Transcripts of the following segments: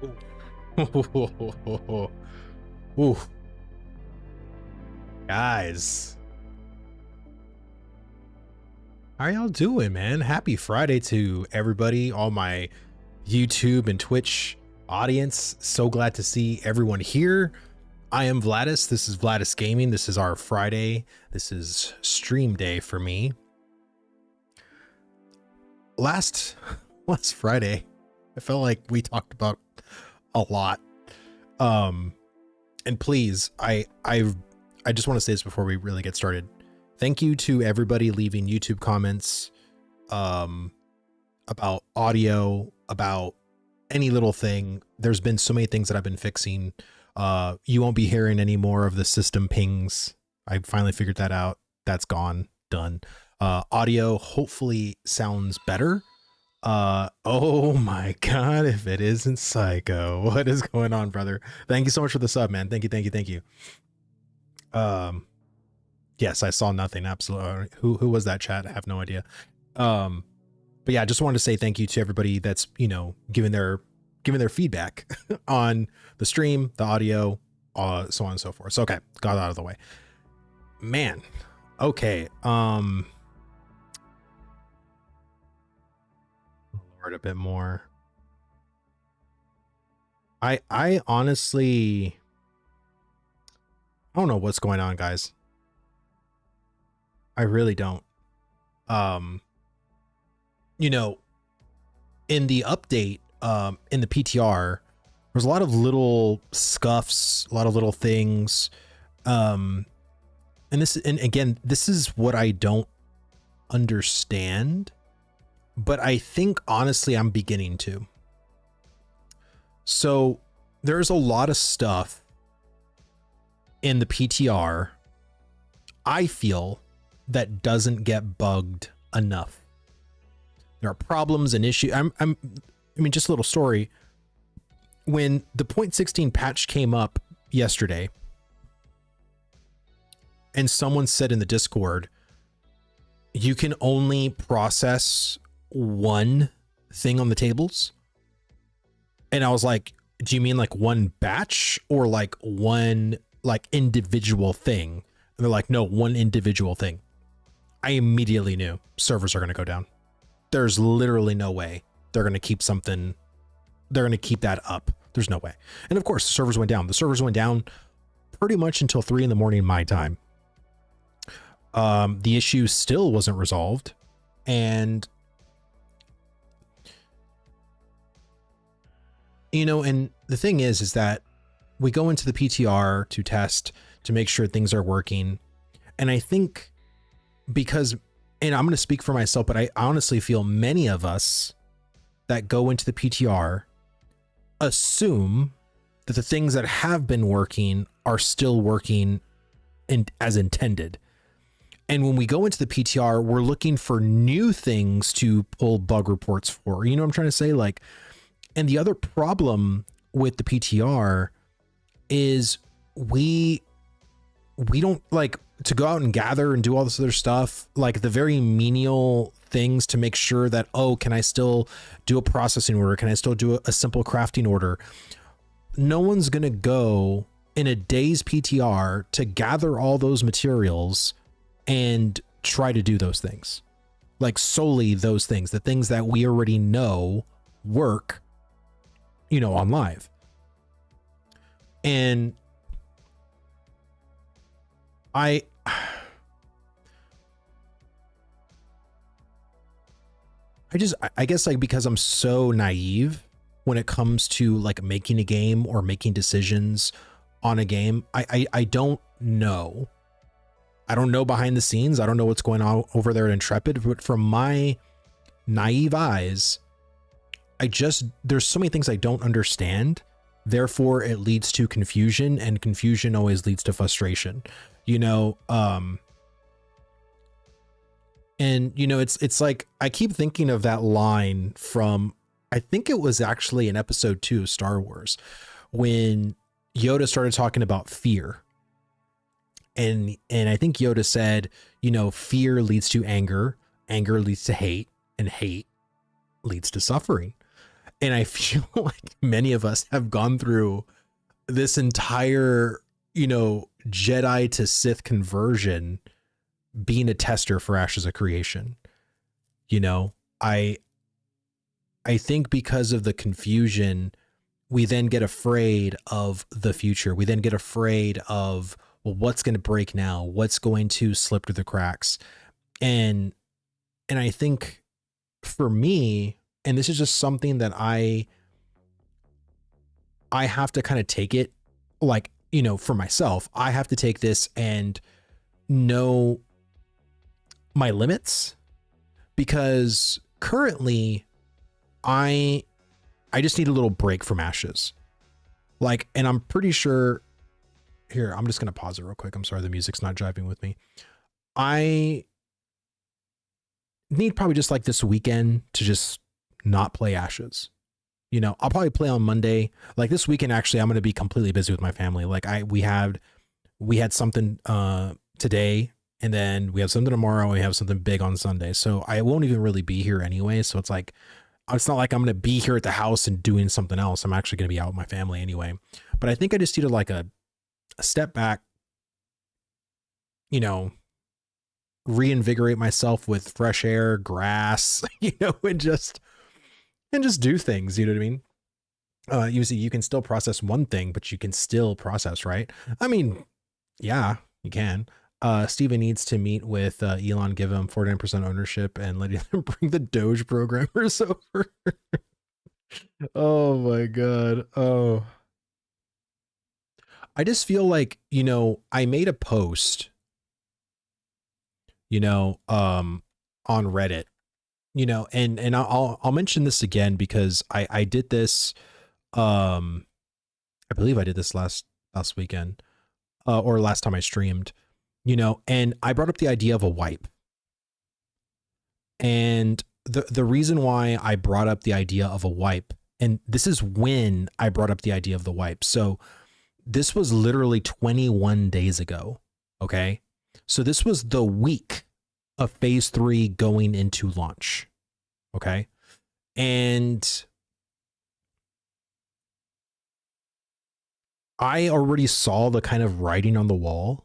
Ooh. Ooh. Guys, how y'all doing, man? Happy Friday to everybody, all my YouTube and Twitch audience. So glad to see everyone here. I am Vladis. This is Vladis Gaming. This is our Friday. This is stream day for me. Last Friday, I felt like we talked about a lot. And please, I just want to say this before we really get started. Thank you to everybody leaving YouTube comments about audio, about any little thing. There's been so many things that I've been fixing. You won't be hearing any more of the system pings. I finally figured that out. That's gone, done. Audio hopefully sounds better. Oh my God, if it isn't Psycho, what is going on, brother? Thank you so much for the sub, man. Thank you. Yes, I saw nothing. Absolutely. Who was that chat? I have no idea. But yeah, I just wanted to say thank you to everybody that's, you know, giving their feedback on the stream, the audio, so on and so forth. So, okay, got it out of the way, man. Okay. Lord, a bit more. I honestly, I don't know what's going on, guys. I really don't. You know, in the update, in the PTR, there's a lot of little scuffs, a lot of little things. And again, this is what I don't understand, but I think honestly, I'm beginning to. So there's a lot of stuff in the PTR, I feel, that doesn't get bugged enough. There are problems and issues. I mean, just a little story. When the 0.16 patch came up yesterday, and someone said in the Discord, you can only process one thing on the tables. And I was like, do you mean like one batch or like one like individual thing? And they're like, no, one individual thing. I immediately knew servers are going to go down. There's literally no way they're going to keep something. They're going to keep that up. There's no way. And of course, the servers went down. The servers went down pretty much until 3 a.m. my time. The issue still wasn't resolved. And, you know, and the thing is that we go into the PTR to test, to make sure things are working. And I think because, and I'm going to speak for myself, but I honestly feel many of us that go into the PTR assume that the things that have been working are still working as intended. And when we go into the PTR, we're looking for new things to pull bug reports for. You know what I'm trying to say? Like, and the other problem with the PTR is we don't like to go out and gather and do all this other stuff, like the very menial things to make sure that, oh, can I still do a processing order? Can I still do a simple crafting order? No one's going to go in a day's PTR to gather all those materials and try to do those things, like solely those things, the things that we already know work, you know, on live. And I guess like, because I'm so naive when it comes to like making a game or making decisions on a game, I don't know. I don't know behind the scenes. I don't know what's going on over there at Intrepid, but from my naive eyes, there's so many things I don't understand. Therefore, it leads to confusion, and confusion always leads to frustration, you know? And you know, it's like, I keep thinking of that line from, I think it was actually in episode 2 of Star Wars, when Yoda started talking about fear. And I think Yoda said, you know, fear leads to anger, anger leads to hate, and hate leads to suffering. And I feel like many of us have gone through this entire, Jedi to Sith conversion being a tester for Ashes of Creation. You know, I I think because of the confusion, we then get afraid of the future. We then get afraid of, well, what's going to break now? What's going to slip through the cracks? And I think for me, and this is just something that I have to kind of take it like, for myself, I have to take this and know my limits, because currently I just need a little break from Ashes. Like, and I'm pretty sure here, I'm just going to pause it real quick. I'm sorry. The music's not jiving with me. I need probably just like this weekend to just not play Ashes. I'll probably play on Monday. Like this weekend, actually, I'm going to be completely busy with my family. Like we had something today, and then we have something tomorrow, and we have something big on Sunday. So I won't even really be here anyway. So it's like, it's not like I'm going to be here at the house and doing something else. I'm actually going to be out with my family anyway. But I think I just need to like a step back, reinvigorate myself with fresh air, grass, and just do things. You know what I mean? Usually you can still process one thing, but you can still process, right? I mean, yeah, you can. Steven needs to meet with Elon, give him 49% ownership and letting them bring the Doge programmers over. Oh my God. Oh, I just feel like, I made a post, on Reddit, and I'll mention this again because I did this, I believe I did this last weekend, or last time I streamed, and I brought up the idea of a wipe. And the reason why I brought up the idea of a wipe, and this is when I brought up the idea of the wipe. So this was literally 21 days ago. Okay. So this was the week of phase 3 going into launch. Okay. And I already saw the kind of writing on the wall.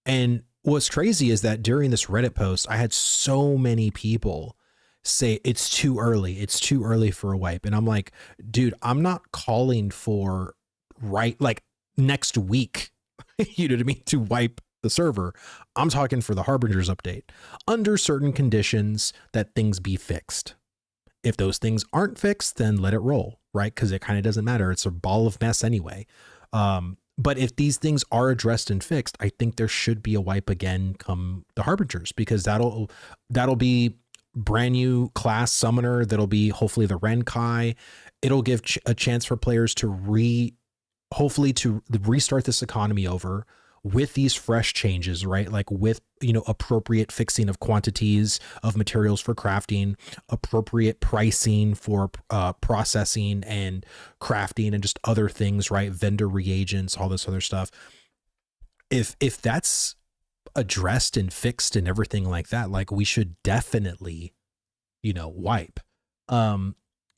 And what's crazy is that during this Reddit post, I had so many people say it's too early. It's too early for a wipe. And I'm like, dude, I'm not calling for like next week, you know what I mean, to wipe the server. I'm talking for the Harbingers update under certain conditions that things be fixed. If those things aren't fixed, then let it roll, right? Because it kind of doesn't matter. It's a ball of mess anyway. But if these things are addressed and fixed, I think there should be a wipe again come the Harbingers, because that'll be brand new class summoner. That'll be hopefully the Renkai. It'll give a chance for players to hopefully to restart this economy over with these fresh changes, right? Like with, appropriate fixing of quantities of materials for crafting, appropriate pricing for processing and crafting, and just other things, right? Vendor reagents, all this other stuff. If that's addressed and fixed and everything like that, like we should definitely, wipe.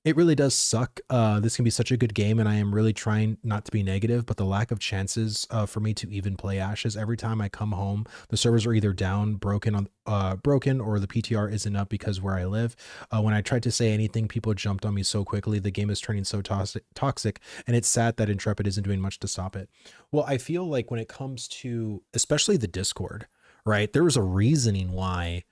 It really does suck. This can be such a good game, and I am really trying not to be negative, but the lack of chances for me to even play Ashes, every time I come home, the servers are either down, broken, or the PTR isn't up because where I live. When I tried to say anything, people jumped on me so quickly. The game is turning so toxic, and it's sad that Intrepid isn't doing much to stop it. Well, I feel like when it comes to, especially the Discord, right, there was a reasoning why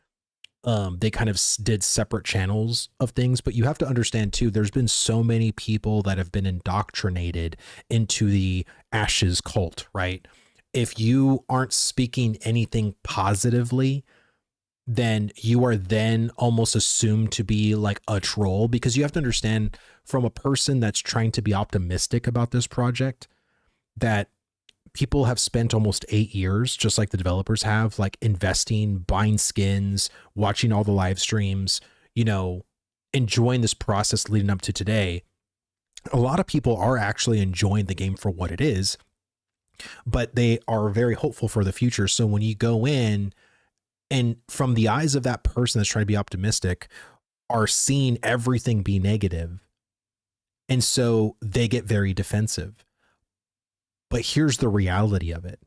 they kind of did separate channels of things, but you have to understand too, there's been so many people that have been indoctrinated into the Ashes cult, right? If you aren't speaking anything positively, then you are then almost assumed to be like a troll, because you have to understand, from a person that's trying to be optimistic about this project, that people have spent almost 8 years, just like the developers have, like investing, buying skins, watching all the live streams, enjoying this process leading up to today. A lot of people are actually enjoying the game for what it is, but they are very hopeful for the future. So when you go in, and from the eyes of that person that's trying to be optimistic, are seeing everything be negative, and so they get very defensive. But here's the reality of it.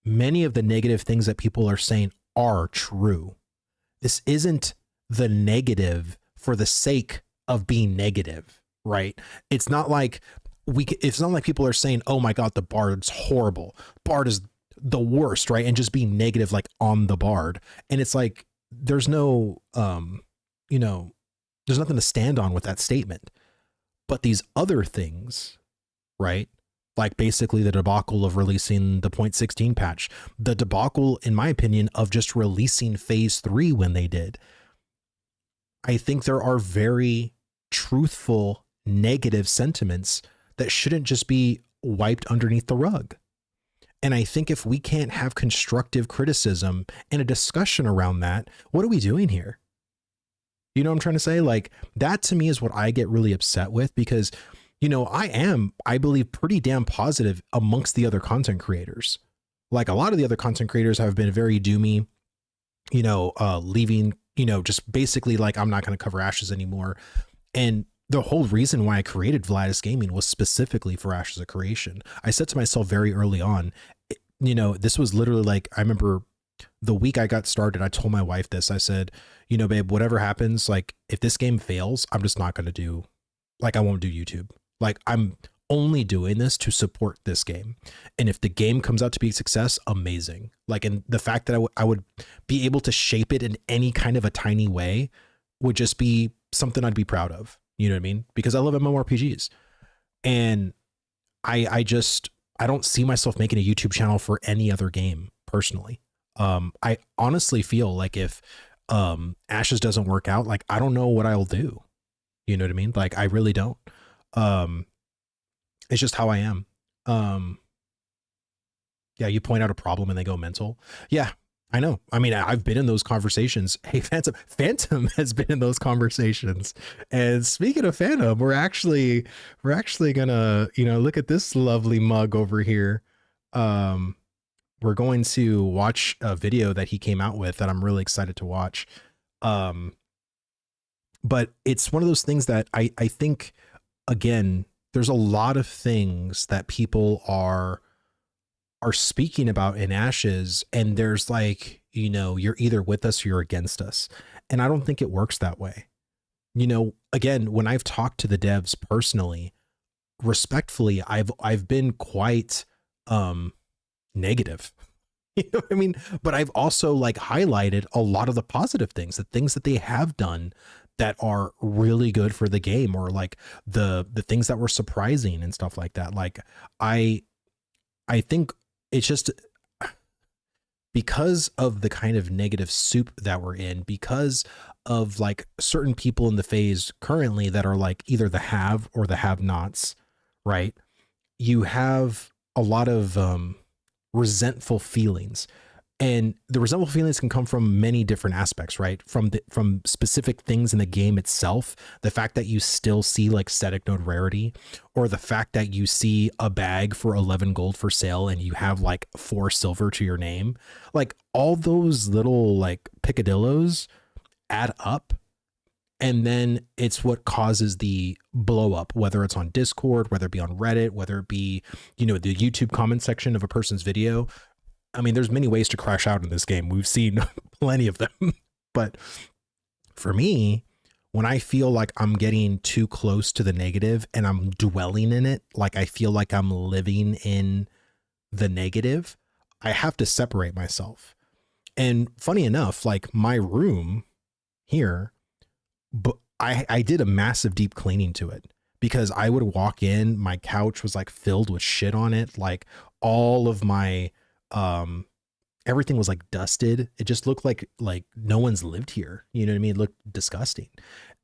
Many of the negative things that people are saying are true. This isn't the negative for the sake of being negative, right? It's not like it's not like people are saying, oh my God, the Bard's horrible. Bard is the worst, right? And just being negative, like on the Bard. And it's like, there's no, you know, there's nothing to stand on with that statement. But these other things, right? Like basically the debacle of releasing the 0.16 patch, the debacle, in my opinion, of just releasing phase 3 when they did. I think there are very truthful negative sentiments that shouldn't just be wiped underneath the rug. And I think if we can't have constructive criticism and a discussion around that, what are we doing here? You know what I'm trying to say? Like, that to me is what I get really upset with, because, you know, I believe, pretty damn positive amongst the other content creators. Like, a lot of the other content creators have been very doomy, you know, leaving, you know, just basically like, I'm not going to cover Ashes anymore. And the whole reason why I created Vladis Gaming was specifically for Ashes of Creation. I said to myself very early on, you know, this was literally like, I remember the week I got started, I told my wife this. I said, you know, babe, whatever happens, like if this game fails, I'm just not going to do, like, I won't do YouTube. Like, I'm only doing this to support this game. And if the game comes out to be a success, amazing. Like, and the fact that I would be able to shape it in any kind of a tiny way would just be something I'd be proud of. You know what I mean? Because I love MMORPGs, and I don't see myself making a YouTube channel for any other game personally. I honestly feel like if Ashes doesn't work out, like, I don't know what I'll do. You know what I mean? Like, I really don't. It's just how I am. Yeah, you point out a problem and they go mental. Yeah, I know. I mean, I've been in those conversations. Hey, Phantom has been in those conversations. And speaking of Phantom, we're actually gonna, you know, look at this lovely mug over here. We're going to watch a video that he came out with that I'm really excited to watch. But it's one of those things that I think, again, there's a lot of things that people are speaking about in Ashes, and there's like, you know, you're either with us or you're against us. And I don't think it works that way. You know, again, when I've talked to the devs personally, respectfully, I've been quite negative. You know what I mean? But I've also like highlighted a lot of the positive things, the things that they have done that are really good for the game, or like the things that were surprising and stuff like that. Like, I think it's just because of the kind of negative soup that we're in, because of like certain people in the phase currently that are like either the have or the have nots, right? You have a lot of resentful feelings, and the resentful feelings can come from many different aspects, right? From specific things in the game itself, the fact that you still see like static node rarity, or the fact that you see a bag for 11 gold for sale and you have like 4 silver to your name. Like, all those little like picadillos add up, and then it's what causes the blow up, whether it's on Discord, whether it be on Reddit, whether it be, you know, the YouTube comment section of a person's video. I mean, there's many ways to crash out in this game. We've seen plenty of them. But for me, when I feel like I'm getting too close to the negative and I'm dwelling in it, like I feel like I'm living in the negative, I have to separate myself. And funny enough, like my room here, but I did a massive deep cleaning to it, because I would walk in, my couch was like filled with shit on it. Like, all of my, everything was like dusted. It just looked like no one's lived here. You know what I mean? It looked disgusting.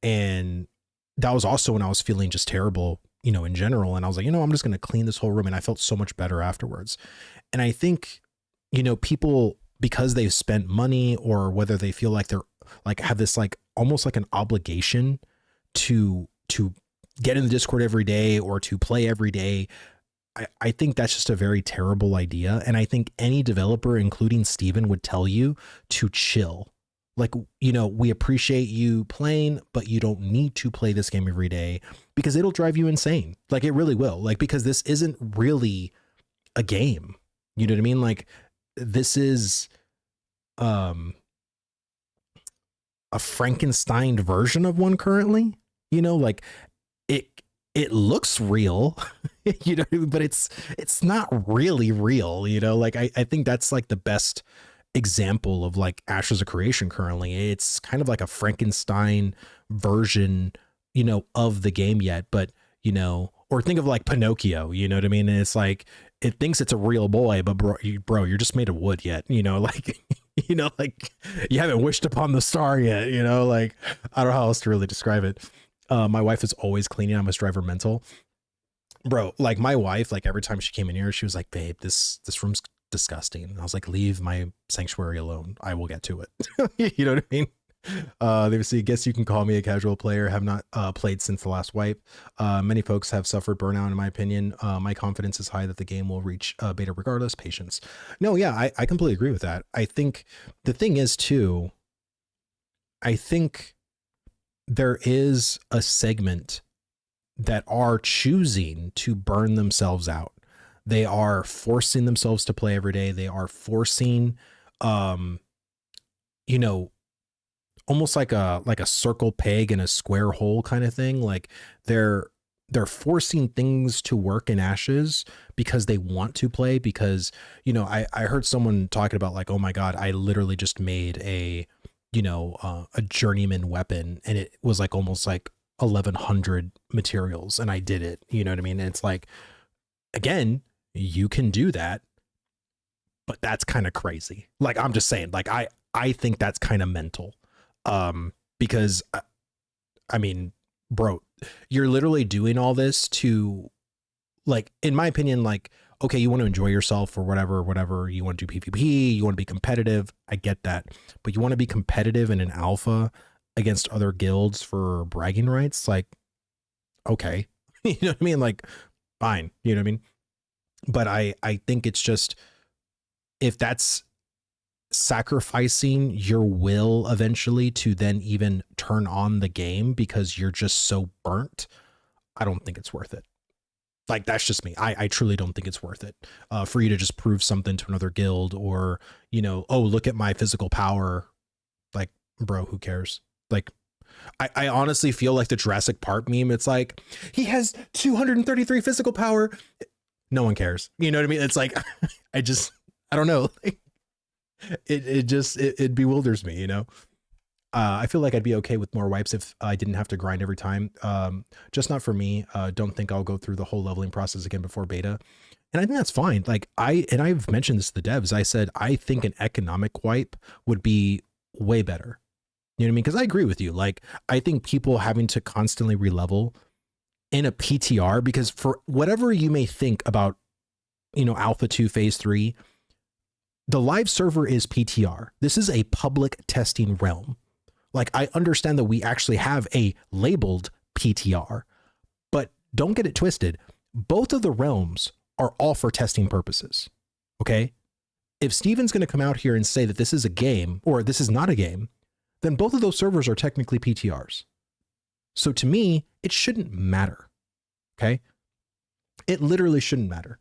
And that was also when I was feeling just terrible, you know, in general. And I was like, you know, I'm just going to clean this whole room. And I felt so much better afterwards. And I think, you know, people, because they've spent money, or whether they feel like they're like, have this like almost like an obligation to get in the Discord every day or to play every day, I think that's just a very terrible idea. And I think any developer, including Steven, would tell you to chill. Like, we appreciate you playing, but you don't need to play this game every day because it'll drive you insane. Like, it really will. Like, because this isn't really a game. You know what I mean? Like, this is a Frankenstein version of one currently. Like it looks real, but it's not really real. Like I think that's like the best example of like Ashes of Creation currently. It's kind of like a Frankenstein version, of the game yet, but or think of like Pinocchio, you know what I mean? And it's like, it thinks it's a real boy, but bro, you're just made of wood yet, like, like you haven't wished upon the star yet, like, I don't know how else to really describe it. My wife is always cleaning. I must drive her mental, bro. Like my wife, like every time she came in here, she was like, babe, this room's disgusting. And I was like, leave my sanctuary alone. I will get to it. You know what I mean? They say, guess you can call me a casual player. Have not played since the last wipe. Many folks have suffered burnout, in my opinion. My confidence is high that the game will reach beta regardless. Patience. No, yeah, I completely agree with that. I think the thing is too, I think there is a segment that are choosing to burn themselves out. They are forcing themselves to play every day. They are forcing, almost like a circle peg in a square hole kind of thing. Like they're forcing things to work in Ashes because they want to play, because, I heard someone talking about like, oh my God, I literally just made a journeyman weapon, and it was like almost like 1100 materials, and I did it. You know what I mean? And it's like, again, you can do that, but that's kind of crazy. Like, I'm just saying, like, I think that's kind of mental. Because I mean, bro, you're literally doing all this to, like, in my opinion, like, okay, you want to enjoy yourself or whatever, you want to do PvP, you want to be competitive. I get that. But you want to be competitive in an alpha against other guilds for bragging rights? Like, okay. You know what I mean? Like, fine. You know what I mean? But I think it's just, if that's sacrificing your will eventually to then even turn on the game because you're just so burnt, I don't think it's worth it. Like, that's just me. I truly don't think it's worth it for you to just prove something to another guild, or, oh, look at my physical power. Like, bro, who cares? Like, I honestly feel like the Jurassic Park meme. It's like, he has 233 physical power. No one cares. You know what I mean? It's like, I don't know. It bewilders me, I feel like I'd be okay with more wipes if I didn't have to grind every time. Just not for me. Don't think I'll go through the whole leveling process again before beta. And I think that's fine. Like, I've mentioned this to the devs. I said, I think an economic wipe would be way better. You know what I mean? Because I agree with you. Like, I think people having to constantly relevel in a PTR, because for whatever you may think about, Alpha 2 Phase 3, the live server is PTR. This is a public testing realm. Like, I understand that we actually have a labeled PTR, but don't get it twisted. Both of the realms are all for testing purposes. Okay. If Steven's going to come out here and say that this is a game or this is not a game, then both of those servers are technically PTRs. So to me, it shouldn't matter. Okay. It literally shouldn't matter.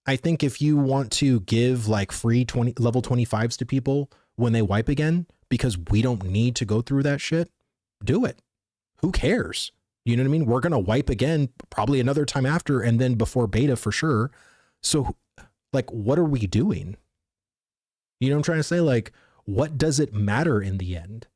I think if you want to give like free level 25s to people when they wipe again, because we don't need to go through that shit, do it. Who cares? You know what I mean? We're going to wipe again, probably another time after, and then before beta for sure. So like, what are we doing? You know what I'm trying to say? Like, what does it matter in the end?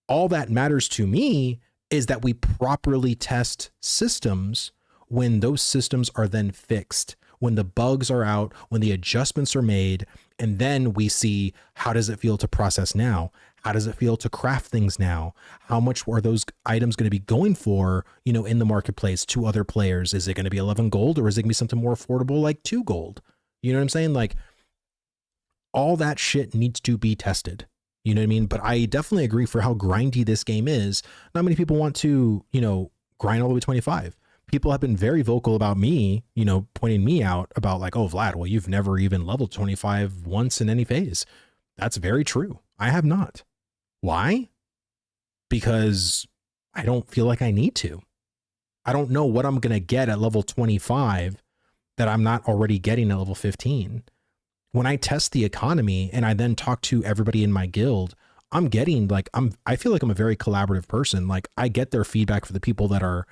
All that matters to me is that we properly test systems when those systems are then fixed, when the bugs are out, when the adjustments are made, and then we see, how does it feel to process now? How does it feel to craft things now? How much are those items going to be going for, in the marketplace to other players? Is it going to be 11 gold, or is it going to be something more affordable like 2 gold? You know what I'm saying? Like, all that shit needs to be tested. You know what I mean? But I definitely agree, for how grindy this game is, not many people want to, grind all the way to 25. People have been very vocal about me, pointing me out about like, oh, Vlad, well, you've never even leveled 25 once in any phase. That's very true. I have not. Why? Because I don't feel like I need to. I don't know what I'm going to get at level 25 that I'm not already getting at level 15. When I test the economy and I then talk to everybody in my guild, I'm getting like, I feel like I'm a very collaborative person. Like I get their feedback for the people that are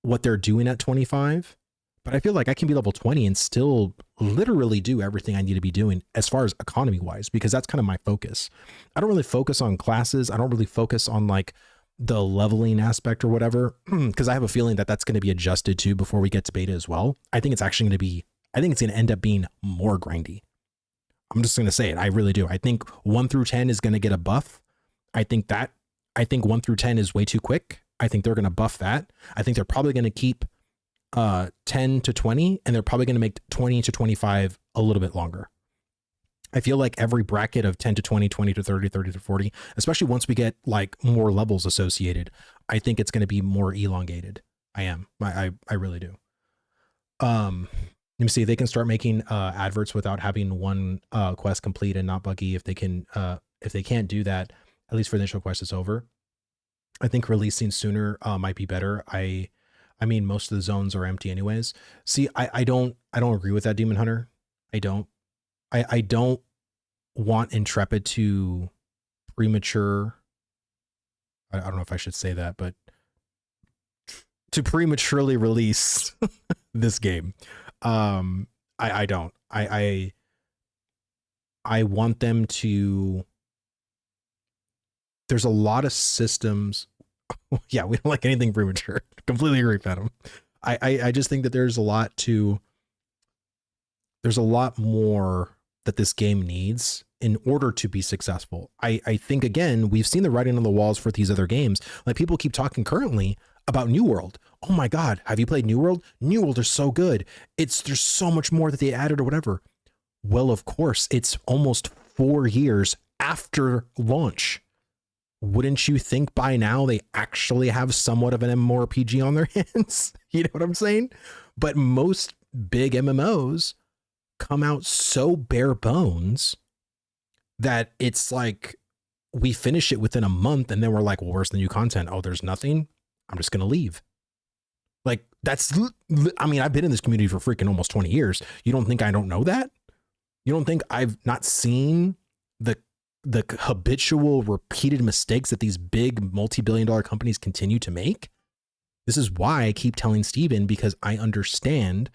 what they're doing at 25, but I feel like I can be level 20 and still literally do everything I need to be doing as far as economy wise, because that's kind of my focus. I don't really focus on classes. I don't really focus on like the leveling aspect or whatever, because I have a feeling that that's going to be adjusted to before we get to beta as well. I think it's actually going to be, I think it's going to end up being more grindy. I'm just going to say it. I really do. I think 1 through 10 is going to get a buff. I think 1 through 10 is way too quick. I think they're going to buff that. I think they're probably going to keep 10 to 20, and they're probably going to make 20 to 25 a little bit longer. I feel like every bracket of 10 to 20, 20 to 30, 30 to 40, especially once we get like more levels associated, I think it's going to be more elongated. I really do. Let me see. They can start making adverts without having one quest complete and not buggy. If they can't do that, at least for the initial quest, it's over. I think releasing sooner might be better. I mean, most of the zones are empty anyways. See, I don't agree with that, Demon Hunter. I don't want Intrepid to premature. I don't know if I should say that, but to prematurely release this game. I don't. I want them to. There's a lot of systems. Yeah, we don't like anything premature. Completely agree, Phantom. I just think that there's a lot more that this game needs in order to be successful. I think, again, we've seen the writing on the walls for these other games. Like, people keep talking currently about New World. Oh my God, have you played New World? New World is so good. There's so much more that they added or whatever. Well, of course, it's almost 4 years after launch. Wouldn't you think by now they actually have somewhat of an MMORPG on their hands? You know what I'm saying? But most big MMOs come out so bare bones that it's like we finish it within a month and then we're like, well, where's the new content? Oh, there's nothing. I'm just going to leave. Like, I mean, I've been in this community for freaking almost 20 years. You don't think I don't know that? You don't think I've not seen the habitual repeated mistakes that these big multi-billion-dollar companies continue to make? This is why I keep telling Steven, because I understand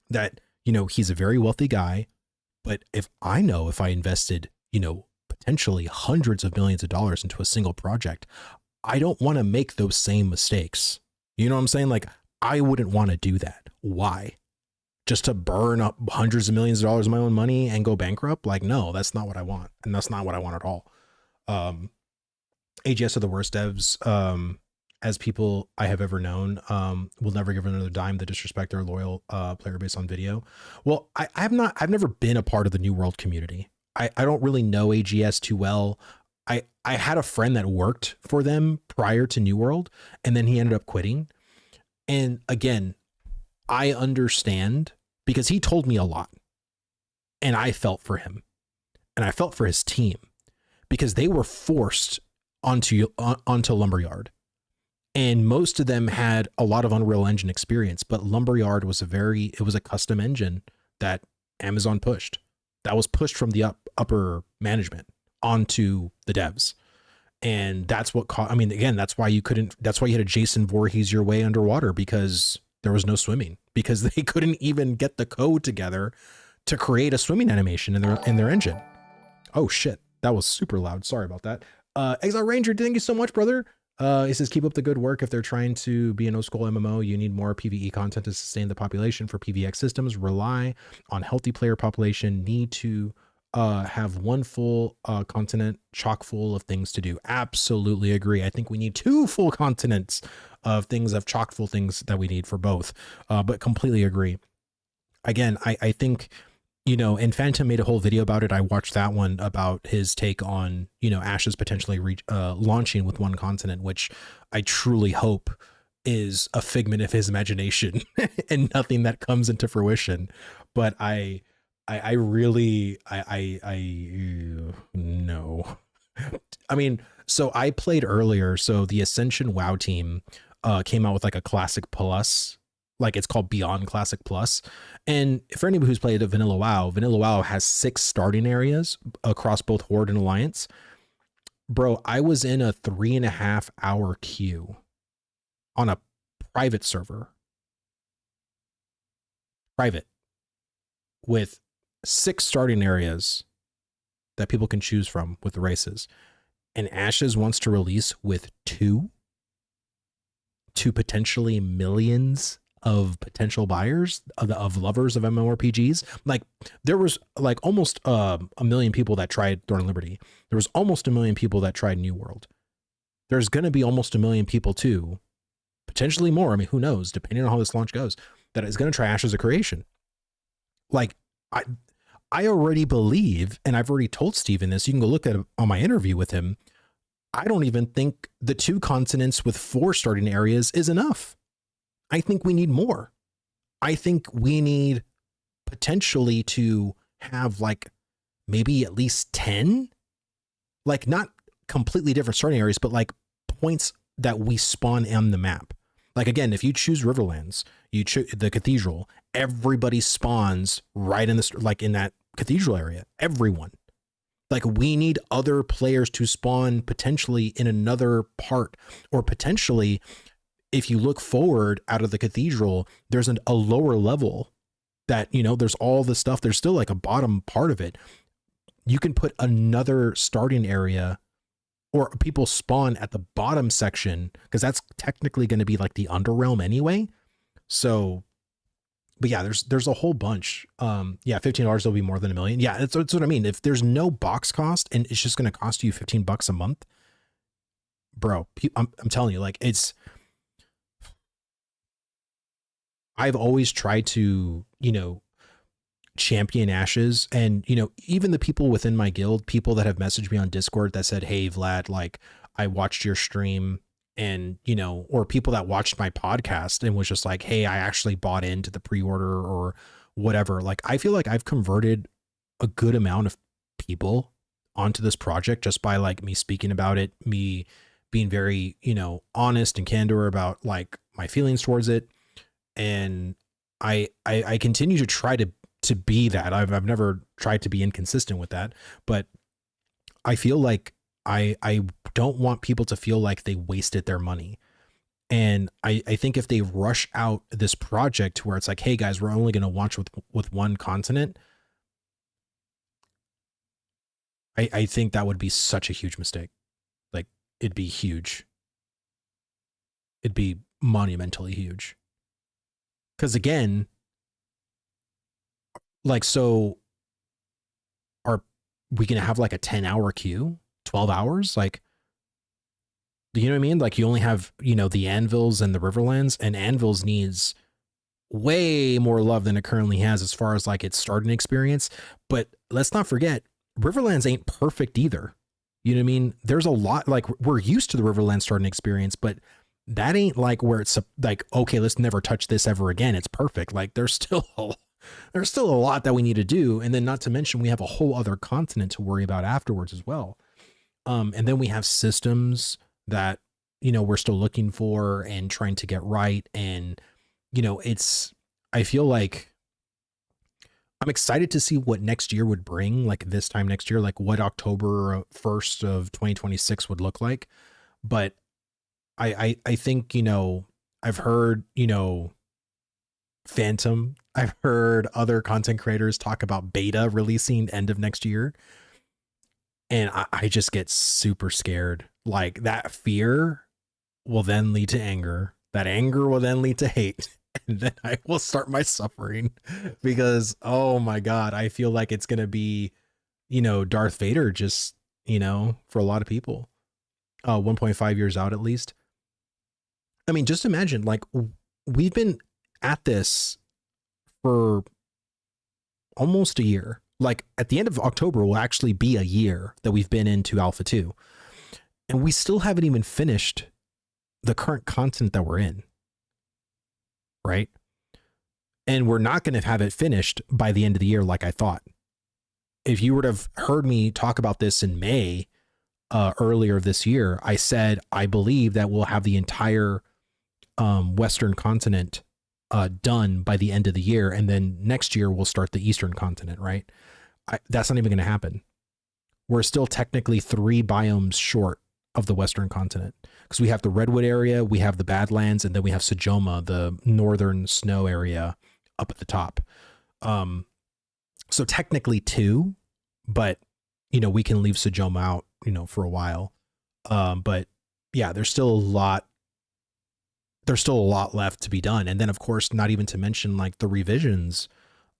that, you know, he's a very wealthy guy, but if I invested, you know, potentially hundreds of millions of dollars into a single project, I don't want to make those same mistakes. You know what I'm saying? Like, I wouldn't want to do that. Why? Just to burn up hundreds of millions of dollars of my own money and go bankrupt? Like, no, that's not what I want. And that's not what I want at all. AGS are the worst devs, as people I have ever known. Will never give another dime to disrespect their loyal player base on video. Well, I've never been a part of the New World community. I don't really know AGS too well. I had a friend that worked for them prior to New World, and then he ended up quitting. And again, I understand, because he told me a lot, and I felt for him, and I felt for his team, because they were forced onto Lumberyard, and most of them had a lot of Unreal Engine experience, but Lumberyard was it was a custom engine that Amazon pushed. That was pushed from the upper management onto the devs. And that's what I mean, again, that's why you had a Jason Voorhees your way underwater, because there was no swimming, because they couldn't even get the code together to create a swimming animation in their engine. Oh shit, that was super loud. Sorry about that. Exile Ranger, thank you so much, brother. He says, keep up the good work. If they're trying to be an old school MMO, you need more PvE content to sustain the population. For PvX systems, rely on healthy player population, need to have one full continent chock full of things to do. Absolutely agree. I think we need 2 full continents of chock full things that we need for both, but completely agree. Again, I think, you know, and Phantom made a whole video about it. I watched that one about his take on, you know, Ashes potentially launching with 1 continent, which I truly hope is a figment of his imagination and nothing that comes into fruition. But I really no. I mean, so I played earlier. So the Ascension WoW team came out with like a Classic Plus, like it's called Beyond Classic Plus. And for anybody who's played a Vanilla WoW has 6 starting areas across both Horde and Alliance. Bro, I was in a 3.5 hour queue on a private server, private, with 6 starting areas that people can choose from with the races. And Ashes wants to release with two to potentially millions of potential buyers of lovers of MMORPGs. Like there was like almost a million people that tried Thorn and Liberty. There was almost a million people that tried New World. There's going to be almost a million people too, potentially more. I mean, who knows, depending on how this launch goes, that is going to try Ashes of Creation. Like I already believe, and I've already told Steven this, you can go look at it on my interview with him. I don't even think the 2 continents with 4 starting areas is enough. I think we need more. I think we need potentially to have like maybe at least 10, like not completely different starting areas, but like points that we spawn on the map. Like again, if you choose Riverlands, you choose the Cathedral, everybody spawns right in this, like in that Cathedral area, everyone. Like we need other players to spawn potentially in another part, or potentially if you look forward out of the Cathedral, there's a lower level that, you know, there's all the stuff. There's still like a bottom part of it. You can put another starting area, or people spawn at the bottom section, because that's technically going to be like the Underrealm anyway. So, but yeah, there's a whole bunch. Yeah, $15 will be more than a million. Yeah, that's what I mean. If there's no box cost and it's just going to cost you $15 a month, bro, I'm telling you, like I've always tried to, you know, champion Ashes, and, you know, even the people within my guild, people that have messaged me on Discord that said, hey Vlad, like I watched your stream, and, you know, or people that watched my podcast and was just like, hey, I actually bought into the pre-order or whatever. Like, I feel like I've converted a good amount of people onto this project just by like me speaking about it, me being very, you know, honest and candor about like my feelings towards it. And I continue to try to be that. I've never tried to be inconsistent with that, but I feel like I don't want people to feel like they wasted their money. And I think if they rush out this project to where it's like, hey guys, we're only going to launch with one continent, I think that would be such a huge mistake. Like it'd be huge. It'd be monumentally huge. Because again, like, so are we going to have like a 10-hour queue, 12 hours? Like, you know what I mean? Like you only have, you know, the Anvils and the Riverlands, and Anvils needs way more love than it currently has as far as like its starting experience. But let's not forget, Riverlands ain't perfect either. You know what I mean? There's a lot, like we're used to the Riverlands starting experience, but that ain't like where it's like, okay, let's never touch this ever again. It's perfect. Like there's still a lot that we need to do. And then not to mention, we have a whole other continent to worry about afterwards as well. And then we have systems that, you know, we're still looking for and trying to get right. And, you know, I feel like I'm excited to see what next year would bring, like this time next year, like what October 1st of 2026 would look like. But I think, you know, I've heard, you know, Phantom, I've heard other content creators talk about beta releasing end of next year. And I just get super scared. Like that fear will then lead to anger. That anger will then lead to hate. And then I will start my suffering because, oh my God, I feel like it's going to be, you know, Darth Vader, just, you know, for a lot of people, 1.5 years out, at least. I mean, just imagine, like we've been at this for almost a year. Like at the end of October will actually be a year that we've been into Alpha 2. And we still haven't even finished the current content that we're in. Right. And we're not going to have it finished by the end of the year like I thought. If you would have heard me talk about this in May, earlier this year, I said I believe that we'll have the entire Western continent done by the end of the year, and then next year we'll start the Eastern continent, right? That's not even going to happen. We're still technically 3 biomes short of the Western continent, because we have the Redwood area, we have the Badlands, and then we have Sajoma, the northern snow area up at the top. So technically 2, but we can leave Sajoma out, for a while. But yeah, there's still a lot left to be done. And then of course, not even to mention like the revisions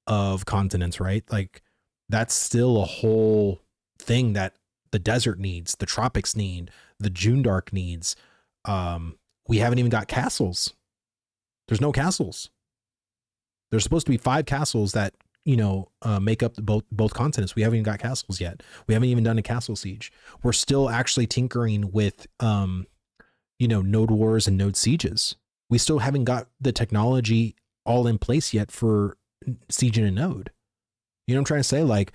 of continents, right? Like that's still a whole thing that the desert needs, the tropics need, the June Dark needs. We haven't even got castles. There's no castles. There's supposed to be 5 castles that, make up both continents. We haven't even got castles yet. We haven't even done a castle siege. We're still actually tinkering with, node wars and node sieges. We still haven't got the technology all in place yet for sieging a node. You know what I'm trying to say? Like,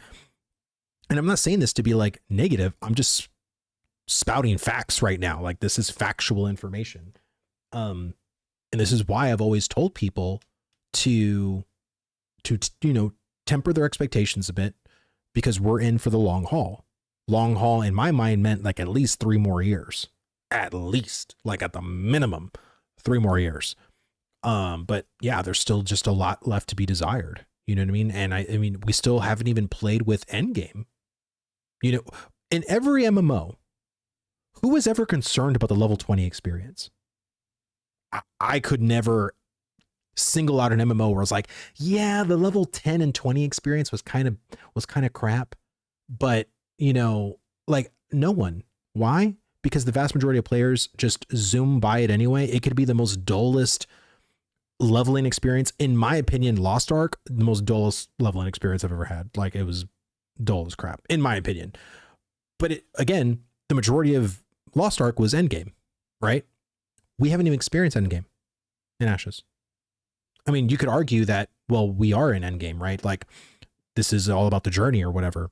and I'm not saying this to be like negative. I'm just spouting facts right now. Like this is factual information. And this is why I've always told people to temper their expectations a bit, because we're in for the long haul. Long haul in my mind meant like at least 3 more years, at least, like at the minimum 3 more years. But yeah, there's still just a lot left to be desired. You know what I mean? And I mean, we still haven't even played with endgame. In every MMO, who was ever concerned about the level 20 experience? I could never single out an MMO where I was like, yeah, the level 10 and 20 experience was kind of crap. But, like no one. Why? Because the vast majority of players just zoom by it anyway. It could be the most dullest leveling experience. In my opinion, Lost Ark, the most dullest leveling experience I've ever had. Like it was dull as crap, in my opinion. But again, the majority of Lost Ark was endgame, right? We haven't even experienced endgame in Ashes. I mean, you could argue that, well, we are in endgame, right? Like this is all about the journey or whatever.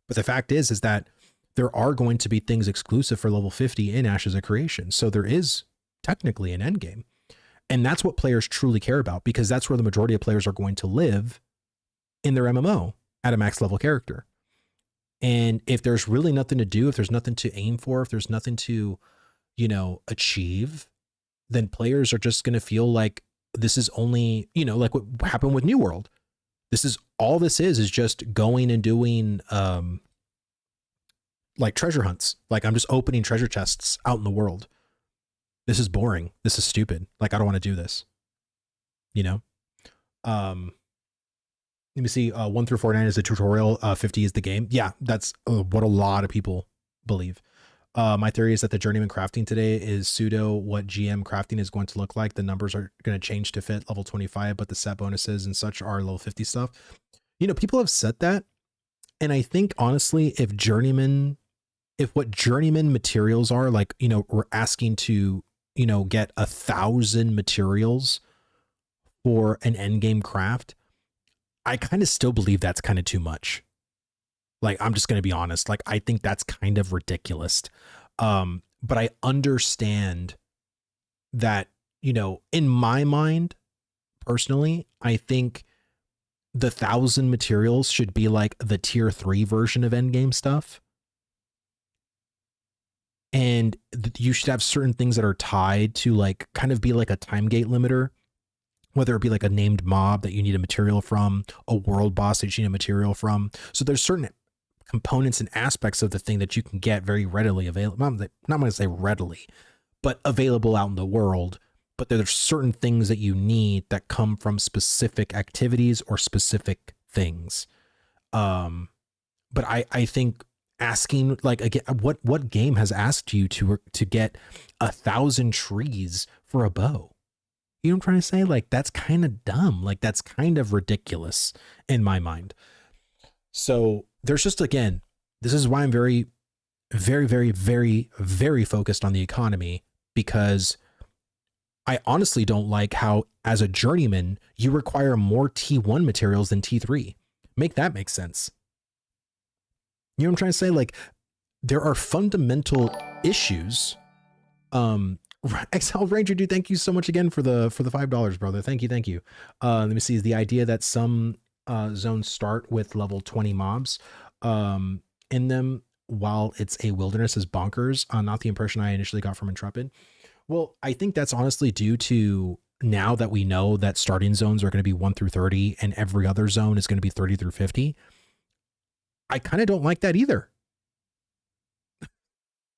But the fact is that there are going to be things exclusive for level 50 in Ashes of Creation. So there is technically an endgame. And that's what players truly care about, because that's where the majority of players are going to live in their MMO at a max level character. And if there's really nothing to do, if there's nothing to aim for, if there's nothing to, achieve, then players are just going to feel like this is only, like what happened with New World. This is just going and doing, like treasure hunts. Like I'm just opening treasure chests out in the world. This is boring. This is stupid. Like, I don't want to do this, let me see. 1 through 49 is the tutorial. 50 is the game. Yeah, that's what a lot of people believe. My theory is that the journeyman crafting today is pseudo what GM crafting is going to look like. The numbers are going to change to fit level 25, but the set bonuses and such are level 50 stuff. People have said that. And I think honestly, if what journeyman materials are, like, we're asking to, get 1,000 materials for an endgame craft, I kind of still believe that's kind of too much. Like, I'm just going to be honest. Like, I think that's kind of ridiculous. But I understand that, in my mind, personally, I think the 1,000 materials should be like the tier 3 version of endgame stuff. And you should have certain things that are tied to like kind of be like a time gate limiter, whether it be like a named mob that you need a material from, a world boss that you need a material from. So there's certain components and aspects of the thing that you can get very readily available. Not going to say readily, but available out in the world. But there's certain things that you need that come from specific activities or specific things. But I think asking, like, again, what game has asked you to get 1,000 trees for a bow? You know what I'm trying to say? Like, that's kind of dumb. Like, that's kind of ridiculous in my mind. So there's just, again, this is why I'm very, very, very, very, very focused on the economy, because I honestly don't like how, as a journeyman, you require more T1 materials than T3. Make that make sense. You know what I'm trying to say? Like, there are fundamental issues. Exile Ranger, dude, thank you so much again for the $5, brother. Thank you. Let me see. Is the idea that some zones start with level 20 mobs in them while it's a wilderness is bonkers. Not the impression I initially got from Intrepid. Well, I think that's honestly due to now that we know that starting zones are going to be 1 through 30 and every other zone is going to be 30 through 50. I kind of don't like that either.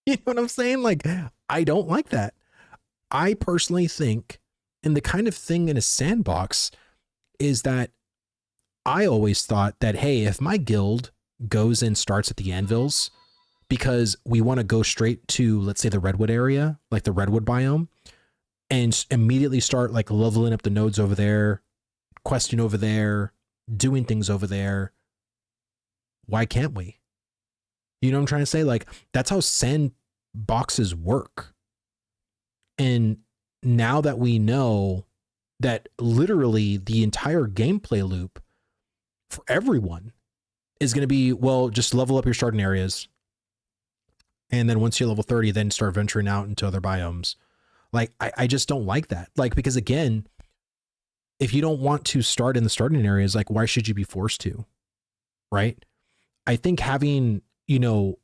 You know what I'm saying? Like, I don't like that. I personally think, and the kind of thing in a sandbox is that I always thought that, hey, if my guild goes and starts at the anvils because we want to go straight to, let's say, the redwood area, like the redwood biome, and immediately start like leveling up the nodes over there, questing over there, doing things over there, why can't we? You know what I'm trying to say? Like, that's how sandboxes work. And now that we know that literally the entire gameplay loop for everyone is going to be, well, just level up your starting areas. And then once you're level 30, then start venturing out into other biomes. Like, I just don't like that. Like, because again, if you don't want to start in the starting areas, like, why should you be forced to? Right? I think having, you know,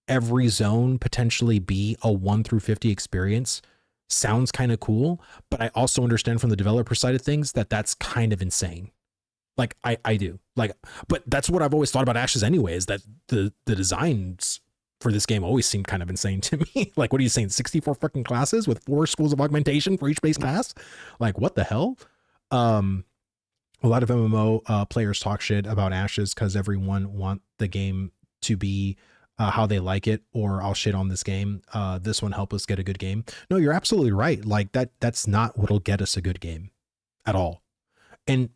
every zone potentially be a 1 through 50 experience sounds kind of cool, but I also understand from the developer side of things that that's kind of insane. Like, I do. Like, but that's what I've always thought about Ashes anyway, is that the designs for this game always seem kind of insane to me. Like, what are you saying? 64 fucking classes with 4 schools of augmentation for each base class? Like, what the hell? A lot of MMO players talk shit about Ashes because everyone want the game to be how they like it, or I'll shit on this game. This one help us get a good game. No, you're absolutely right. Like, that's not what'll get us a good game at all. And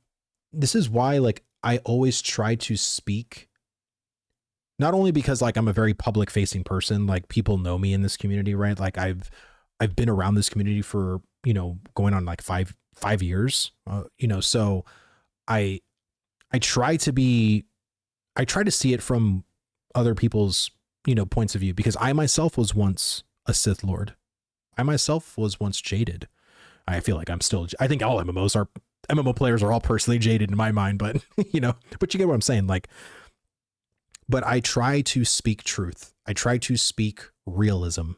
this is why, like, I always try to speak, not only because like I'm a very public facing person, like people know me in this community, right? Like I've been around this community for, you know, going on like five years, you know, so I try to see it from other people's, you know, points of view, because I myself was once a Sith Lord. I myself was once jaded. I feel like I'm still, I think all MMO players are all personally jaded in my mind, but you know, but you get what I'm saying. Like, but I try to speak truth. I try to speak realism.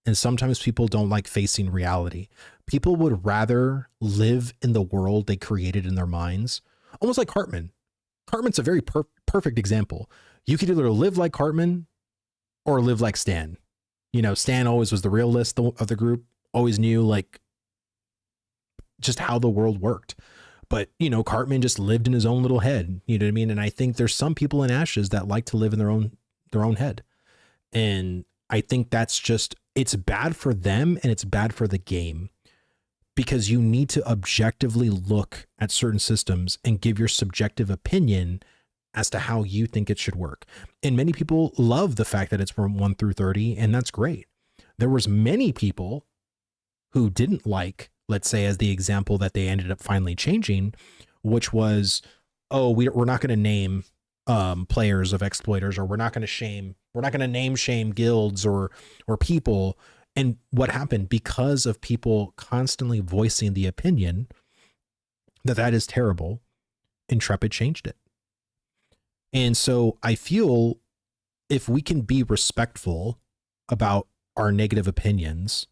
And sometimes people don't like facing reality. People would rather live in the world they created in their minds, almost like Cartman. Cartman's a very perfect example. You could either live like Cartman or live like Stan. You know, Stan always was the realist of the group, always knew like just how the world worked. But, you know, Cartman just lived in his own little head. You know what I mean? And I think there's some people in Ashes that like to live in their own head. And I think that's just, it's bad for them and it's bad for the game, because you need to objectively look at certain systems and give your subjective opinion as to how you think it should work. And many people love the fact that it's from 1 through 30, and that's great. There was many people who didn't like, let's say, as the example that they ended up finally changing, which was, oh, we're not going to name players of exploiters, or we're not going to name shame guilds or people. And what happened, because of people constantly voicing the opinion that is terrible, Intrepid changed it. And so I feel if we can be respectful about our negative opinions,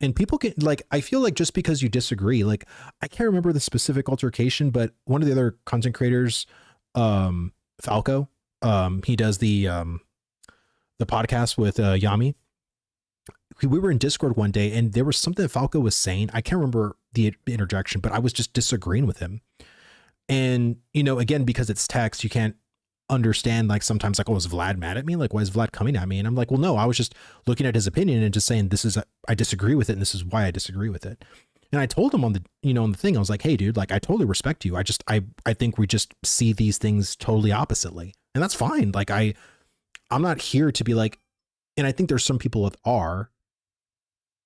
and people can, like, I feel like just because you disagree, like, I can't remember the specific altercation, but one of the other content creators, Falco, he does the podcast with Yami. We were in Discord one day and there was something that Falco was saying. I can't remember the interjection, but I was just disagreeing with him. And, you know, again, because it's text, you can't understand, like, sometimes like, oh, is Vlad mad at me? Like, why is Vlad coming at me? And I'm like, well, no, I was just looking at his opinion and just saying, I disagree with it. And this is why I disagree with it. And I told him on the, you know, on the thing, I was like, hey dude, like, I totally respect you. I think we just see these things totally oppositely, and that's fine. Like, I'm not here to be like, and I think there's some people that are,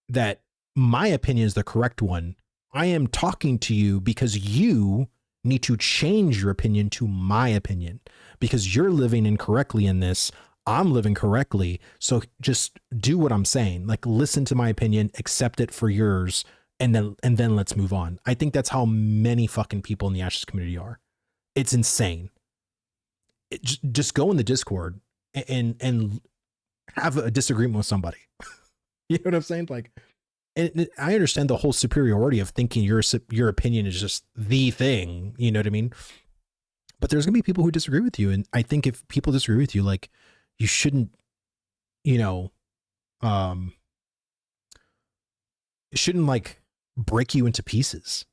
that my opinion is the correct one. I am talking to you because you need to change your opinion to my opinion, because you're living incorrectly in this. I'm living correctly. So just do what I'm saying. Like, listen to my opinion, accept it for yours, and then let's move on. I think that's how many fucking people in the Ashes community are. It's insane. Just go in the Discord and have a disagreement with somebody. You know what I'm saying? Like, and I understand the whole superiority of thinking your opinion is just the thing. You know what I mean? But there's gonna be people who disagree with you, and I think if people disagree with you, like, you shouldn't, you know, it shouldn't like break you into pieces.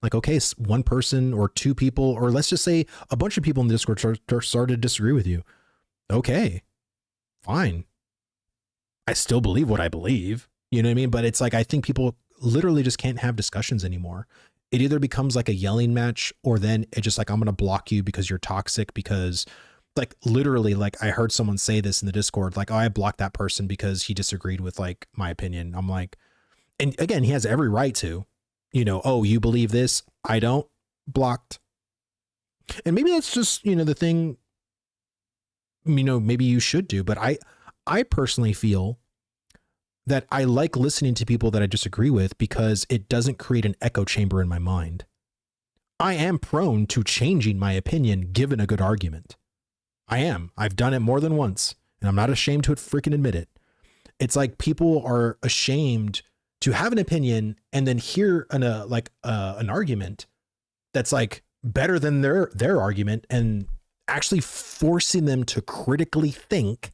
Like, okay, one person or two people, or let's just say a bunch of people in the Discord started to disagree with you. Okay, fine. I still believe what I believe. You know what I mean? But it's like, I think people literally just can't have discussions anymore. It either becomes like a yelling match, or then it's just like, I'm going to block you because you're toxic. Because like, literally, like, I heard someone say this in the Discord, like, oh, I blocked that person because he disagreed with like my opinion. I'm like, and again, he has every right to, you know, oh, you believe this, I don't, blocked. And maybe that's just, you know, the thing, you know, maybe you should do. But I personally feel that I like listening to people that I disagree with because it doesn't create an echo chamber in my mind. I am prone to changing my opinion given a good argument. I am. I've done it more than once, and I'm not ashamed to freaking admit it. It's like people are ashamed to have an opinion and then hear an argument that's like better than their argument, and actually forcing them to critically think.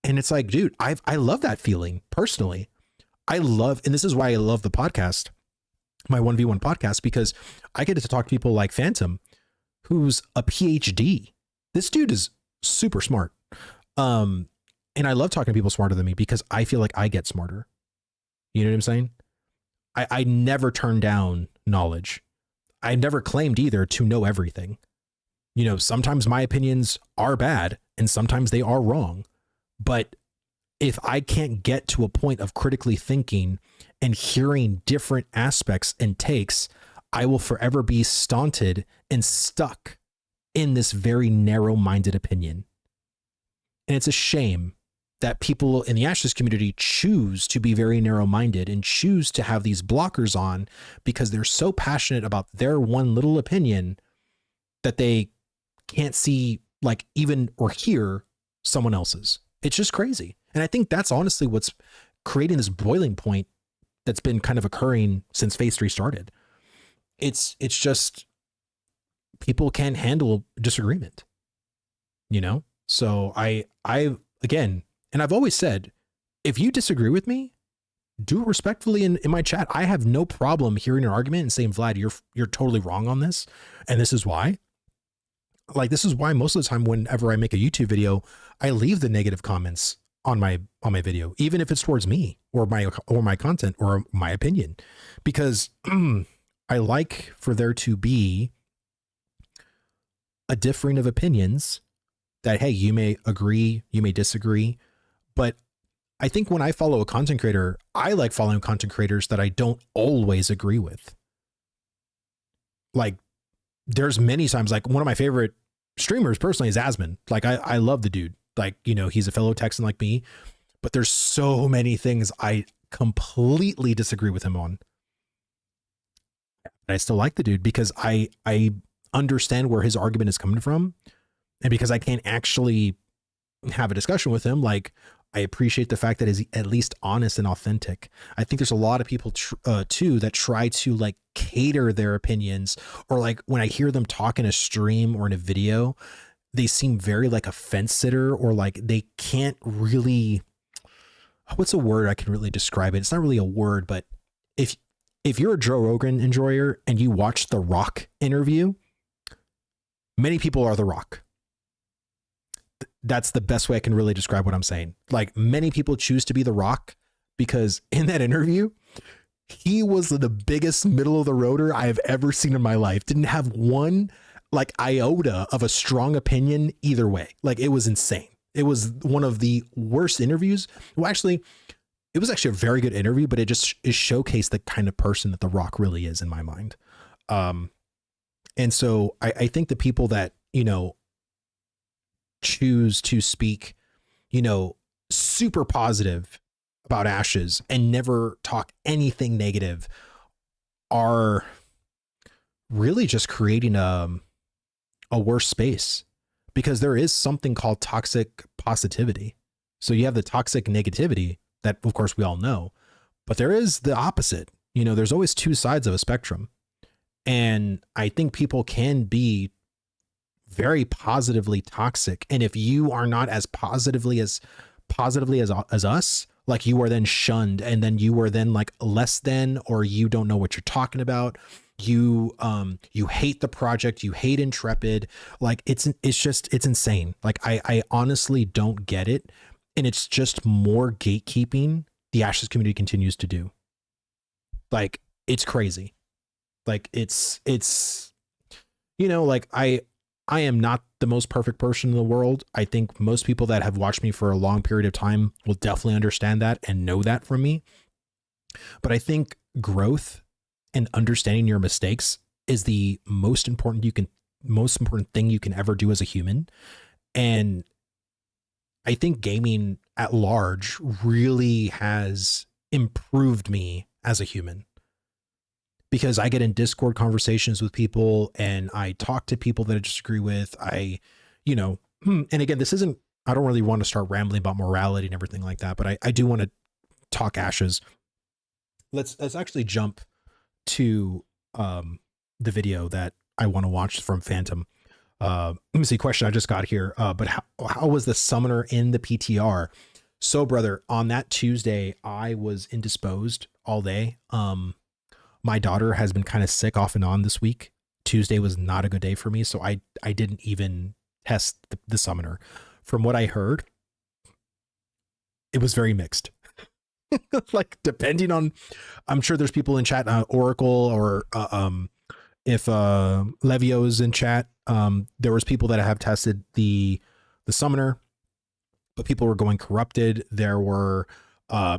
And it's like, dude, I love that feeling personally. And this is why I love the podcast, my 1v1 podcast, because I get to talk to people like Phantom, who's a PhD. This dude is super smart. And I love talking to people smarter than me because I feel like I get smarter. You know what I'm saying? I never turn down knowledge. I never claimed either to know everything. You know, sometimes my opinions are bad and sometimes they are wrong. But if I can't get to a point of critically thinking and hearing different aspects and takes, I will forever be stunted and stuck in this very narrow-minded opinion. And it's a shame that people in the Ashes community choose to be very narrow-minded and choose to have these blockers on because they're so passionate about their one little opinion that they can't see, like, even or hear someone else's. It's just crazy. And I think that's honestly what's creating this boiling point that's been kind of occurring since Phase 3 started. It's just people can't handle disagreement, you know? So I again, and I've always said, if you disagree with me, do it respectfully in my chat. I have no problem hearing an argument and saying, Vlad, you're totally wrong on this, and this is why. Like, this is why most of the time whenever I make a YouTube video, I leave the negative comments on my video, even if it's towards me or my content or my opinion, because I like for there to be a differing of opinions that, hey, you may agree, you may disagree. But I think when I follow a content creator, I like following content creators that I don't always agree with. Like, there's many times, like, one of my favorite streamers personally is Asmon. Like, I love the dude. Like, you know, he's a fellow Texan like me, but there's so many things I completely disagree with him on. And I still like the dude because I understand where his argument is coming from. And because I can't actually have a discussion with him, like, I appreciate the fact that he's at least honest and authentic. I think there's a lot of people too that try to like cater their opinions, or like when I hear them talk in a stream or in a video, they seem very like a fence sitter, or like they can't really, what's a word I can really describe it? It's not really a word, but if you're a Joe Rogan enjoyer and you watch The Rock interview, many people are The Rock. That's the best way I can really describe what I'm saying. Like, many people choose to be The Rock because in that interview, he was the biggest middle of the roader I have ever seen in my life. Didn't have one like iota of a strong opinion either way. Like, it was insane. It was one of the worst interviews. Well, actually, it was actually a very good interview, but it showcased the kind of person that The Rock really is in my mind. And so I think the people that, you know, choose to speak, you know, super positive about ashes and never talk anything negative are really just creating a worse space, because there is something called toxic positivity. So you have the toxic negativity that of course we all know, but there is the opposite. You know, there's always two sides of a spectrum. And I think people can be very positively toxic. And if you are not as positively as us, like you are then shunned, and then you are then like less than, or you don't know what you're talking about. You hate the project, you hate Intrepid. Like it's insane. Like I honestly don't get it. And it's just more gatekeeping the Ashes community continues to do. Like it's crazy. Like it's, you know, like I am not the most perfect person in the world. I think most people that have watched me for a long period of time will definitely understand that and know that from me. But I think growth and understanding your mistakes is the most important thing you can ever do as a human. And I think gaming at large really has improved me as a human, because I get in Discord conversations with people and I talk to people that I disagree with. You know, and again, I don't really want to start rambling about morality and everything like that, but I do want to talk ashes. Let's actually jump to the video that I want to watch from Phantom. Let me see, question I just got here. But how was the summoner in the PTR? So brother, on that Tuesday, I was indisposed all day. My daughter has been kind of sick off and on this week. Tuesday was not a good day for me, so I didn't even test the summoner. From what I heard, it was very mixed. Like depending on, I'm sure there's people in chat, Oracle, or if Levio's in chat, there was people that have tested the summoner, but people were going corrupted. There were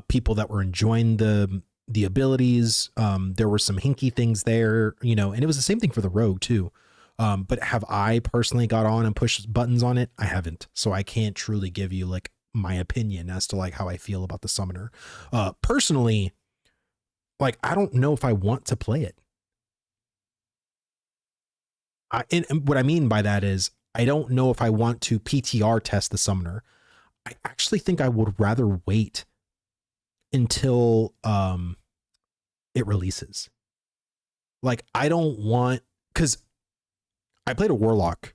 people that were enjoying the abilities. There were some hinky things there, you know, and it was the same thing for the rogue too. But have I personally got on and pushed buttons on it? I haven't. So I can't truly give you like my opinion as to like how I feel about the summoner. Personally, like, I don't know if I want to play it. And what I mean by that is I don't know if I want to PTR test the summoner. I actually think I would rather wait until it releases. Like I don't want, because I played a warlock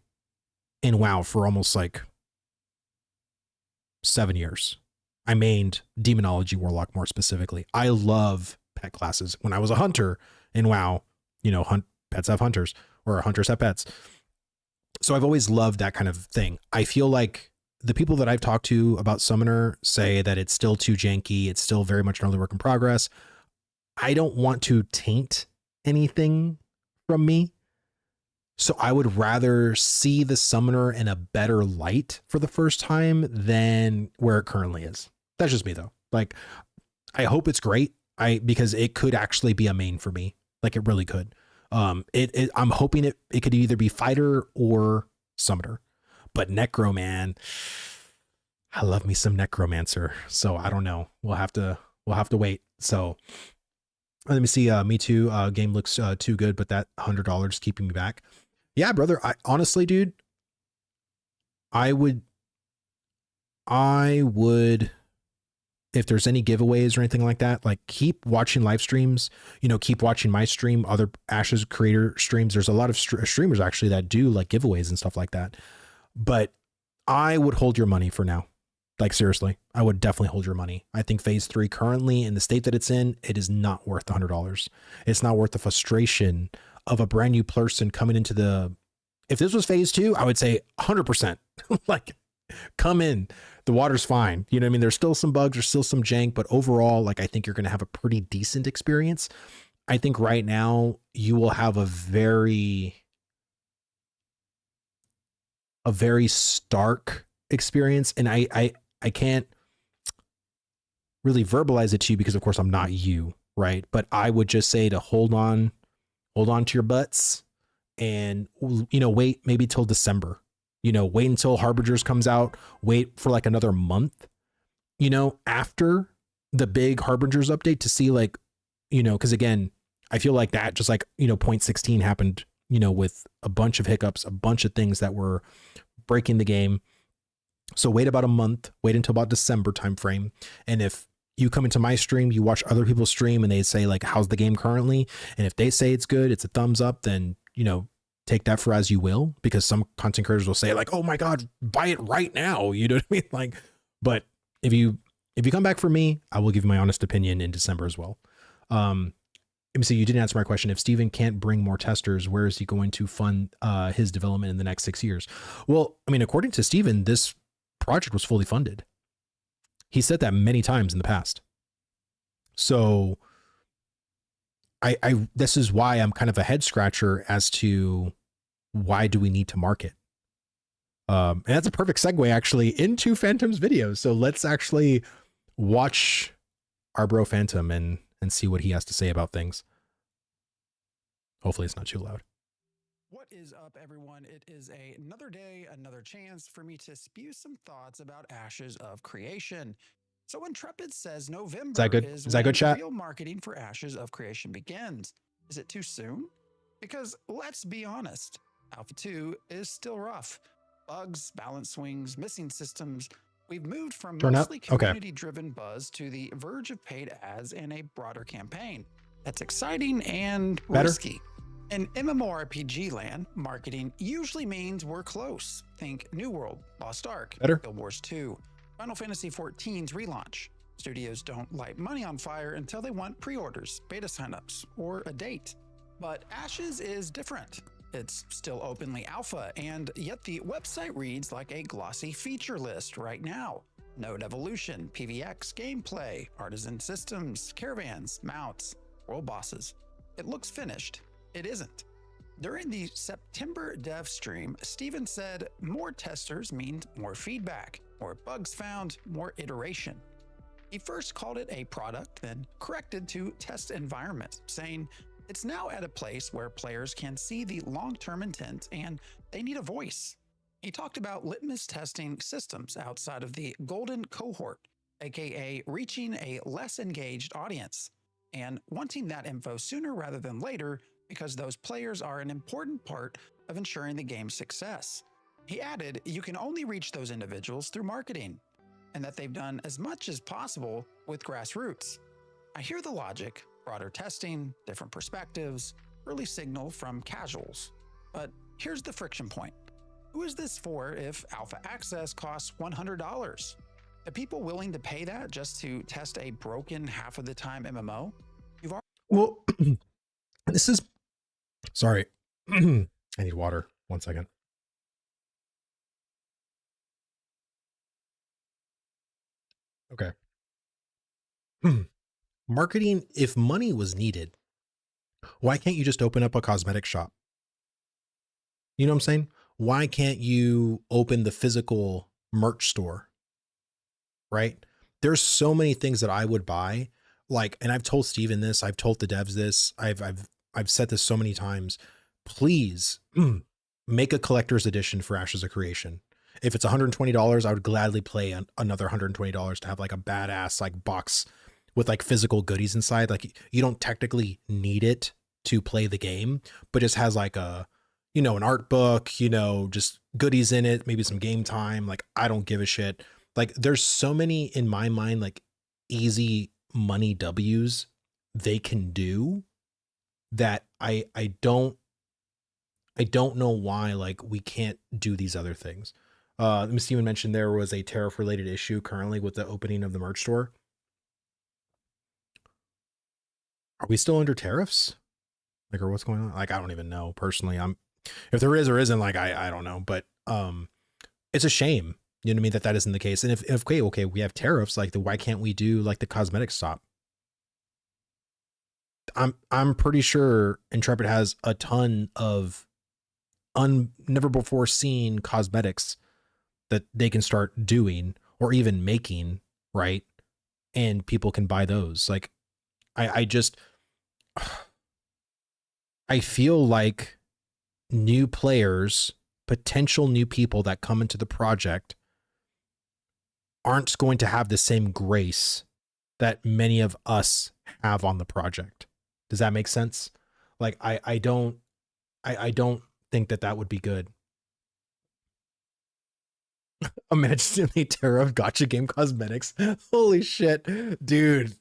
in WoW for almost like 7 years. I mained demonology warlock more specifically. I love pet classes. When I was a hunter in WoW, you know, pets have hunters, or hunters have pets. So I've always loved that kind of thing. I feel like the people that I've talked to about summoner say that it's still too janky. It's still very much an early work in progress. I don't want to taint anything from me. So I would rather see the summoner in a better light for the first time than where it currently is. That's just me though. Like, I hope it's great. Because it could actually be a main for me. Like it really could. I'm hoping it could either be fighter or summoner, but necro, man, I love me some necromancer. So I don't know. We'll have to wait. So let me see. Me too. Game looks too good, but that $100 keeping me back. Yeah, brother. I honestly, dude, I would, if there's any giveaways or anything like that, like keep watching live streams, you know, keep watching my stream, other Ashes creator streams. There's a lot of streamers actually that do like giveaways and stuff like that. But I would hold your money for now. Like seriously, I would definitely hold your money. I think phase 3 currently in the state that it's in, it is not worth $100. It's not worth the frustration of a brand new person coming into if this was phase 2, I would say 100%. Like come in, the water's fine. You know what I mean? There's still some bugs, there's still some jank, but overall, like I think you're going to have a pretty decent experience. I think right now you will have a very stark experience. And I can't really verbalize it to you because of course I'm not you, right? But I would just say to hold on to your butts and, you know, wait maybe till December. You know, wait until Harbingers comes out, wait for like another month, you know, after the big Harbingers update to see like, you know, because again, I feel like that just like, you know, 0.16 happened, you know, with a bunch of hiccups, a bunch of things that were breaking the game. So wait about a month, wait until about December timeframe. And if you come into my stream, you watch other people's stream and they say like, how's the game currently? And if they say it's good, it's a thumbs up, then, you know, take that for as you will, because some content creators will say like, oh my God, buy it right now. You know what I mean? Like, but if you come back for me, I will give you my honest opinion in December as well. Let me see. You didn't answer my question. If Steven can't bring more testers, where is he going to fund his development in the next 6 years? Well, I mean, according to Steven, this project was fully funded. He said that many times in the past. So I this is why I'm kind of a head scratcher as to why do we need to market? And that's a perfect segue actually into Phantom's videos. So let's actually watch our bro Phantom and see what he has to say about things. Hopefully it's not too loud. What is up, everyone? It is another day, another chance for me to spew some thoughts about Ashes of Creation. So Intrepid says November is that good? Is that when good, chat? Real marketing for Ashes of Creation begins. Is it too soon? Because let's be honest, Alpha 2 is still rough. Bugs, balance swings, missing systems. We've moved from mostly community-driven buzz to the verge of paid ads and a broader campaign. That's exciting and risky. In MMORPG land, marketing usually means we're close. Think New World, Lost Ark, Guild Wars 2, Final Fantasy XIV's relaunch. Studios don't light money on fire until they want pre-orders, beta signups, or a date. But Ashes is different. It's still openly alpha, and yet the website reads like a glossy feature list right now. Node evolution, PvX, gameplay, artisan systems, caravans, mounts, world bosses. It looks finished. It isn't. During the September dev stream, Steven said more testers means more feedback, more bugs found, more iteration. He first called it a product, then corrected to test environment, saying it's now at a place where players can see the long-term intent and they need a voice. He talked about litmus testing systems outside of the golden cohort, aka reaching a less engaged audience, and wanting that info sooner rather than later because those players are an important part of ensuring the game's success. He added you can only reach those individuals through marketing, and that they've done as much as possible with grassroots. I hear the logic, broader testing, different perspectives, early signal from casuals. But here's the friction point. Who is this for if alpha access costs $100? The people willing to pay that just to test a broken half of the time MMO? Well, this is, sorry, I need water. 1 second. Okay. Marketing, if money was needed, why can't you just open up a cosmetic shop? You know what I'm saying? Why can't you open the physical merch store? Right? There's so many things that I would buy. Like, and I've told Steven this, I've told the devs this, I've said this so many times. Please make a collector's edition for Ashes of Creation. If it's $120, I would gladly play another $120 to have like a badass like box with like physical goodies inside. Like you don't technically need it to play the game, but just has like a, you know, an art book, you know, just goodies in it, maybe some game time. Like I don't give a shit. Like there's so many in my mind, like easy money W's they can do that I don't know why like we can't do these other things. Steven mentioned there was a tariff related issue currently with the opening of the merch store. Are we still under tariffs? Like, or what's going on? Like, I don't even know personally. If there is or isn't, like, I don't know, but, it's a shame, you know what I mean? That isn't the case. And if okay, we have tariffs, like why can't we do like the cosmetic shop? I'm pretty sure Intrepid has a ton of never before seen cosmetics that they can start doing or even making, right? And people can buy those. Like, I just, I feel like new players potential new people that come into the project aren't going to have the same grace that many of us have on the project. Does that make sense? Like, I don't think that would be good. Imagine a terror of gotcha game cosmetics. Holy shit, dude.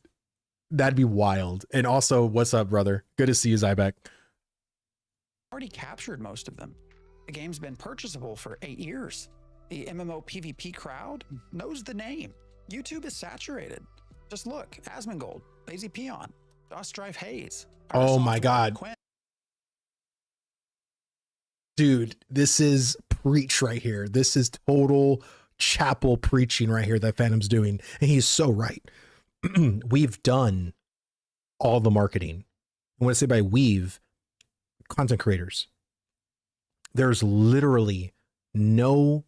That'd be wild. And also, what's up, brother? Good to see you, Zybeck. Already captured most of them. The game's been purchasable for 8 years. The MMO PvP crowd knows the name. YouTube is saturated. Just look, Asmongold, Lazy Peon, strife Haze. Oh my God. Dude, this is preach right here. This is total chapel preaching right here that Phantom's doing. And he's so right. We've done all the marketing. I want to say by we've, content creators. There's literally no,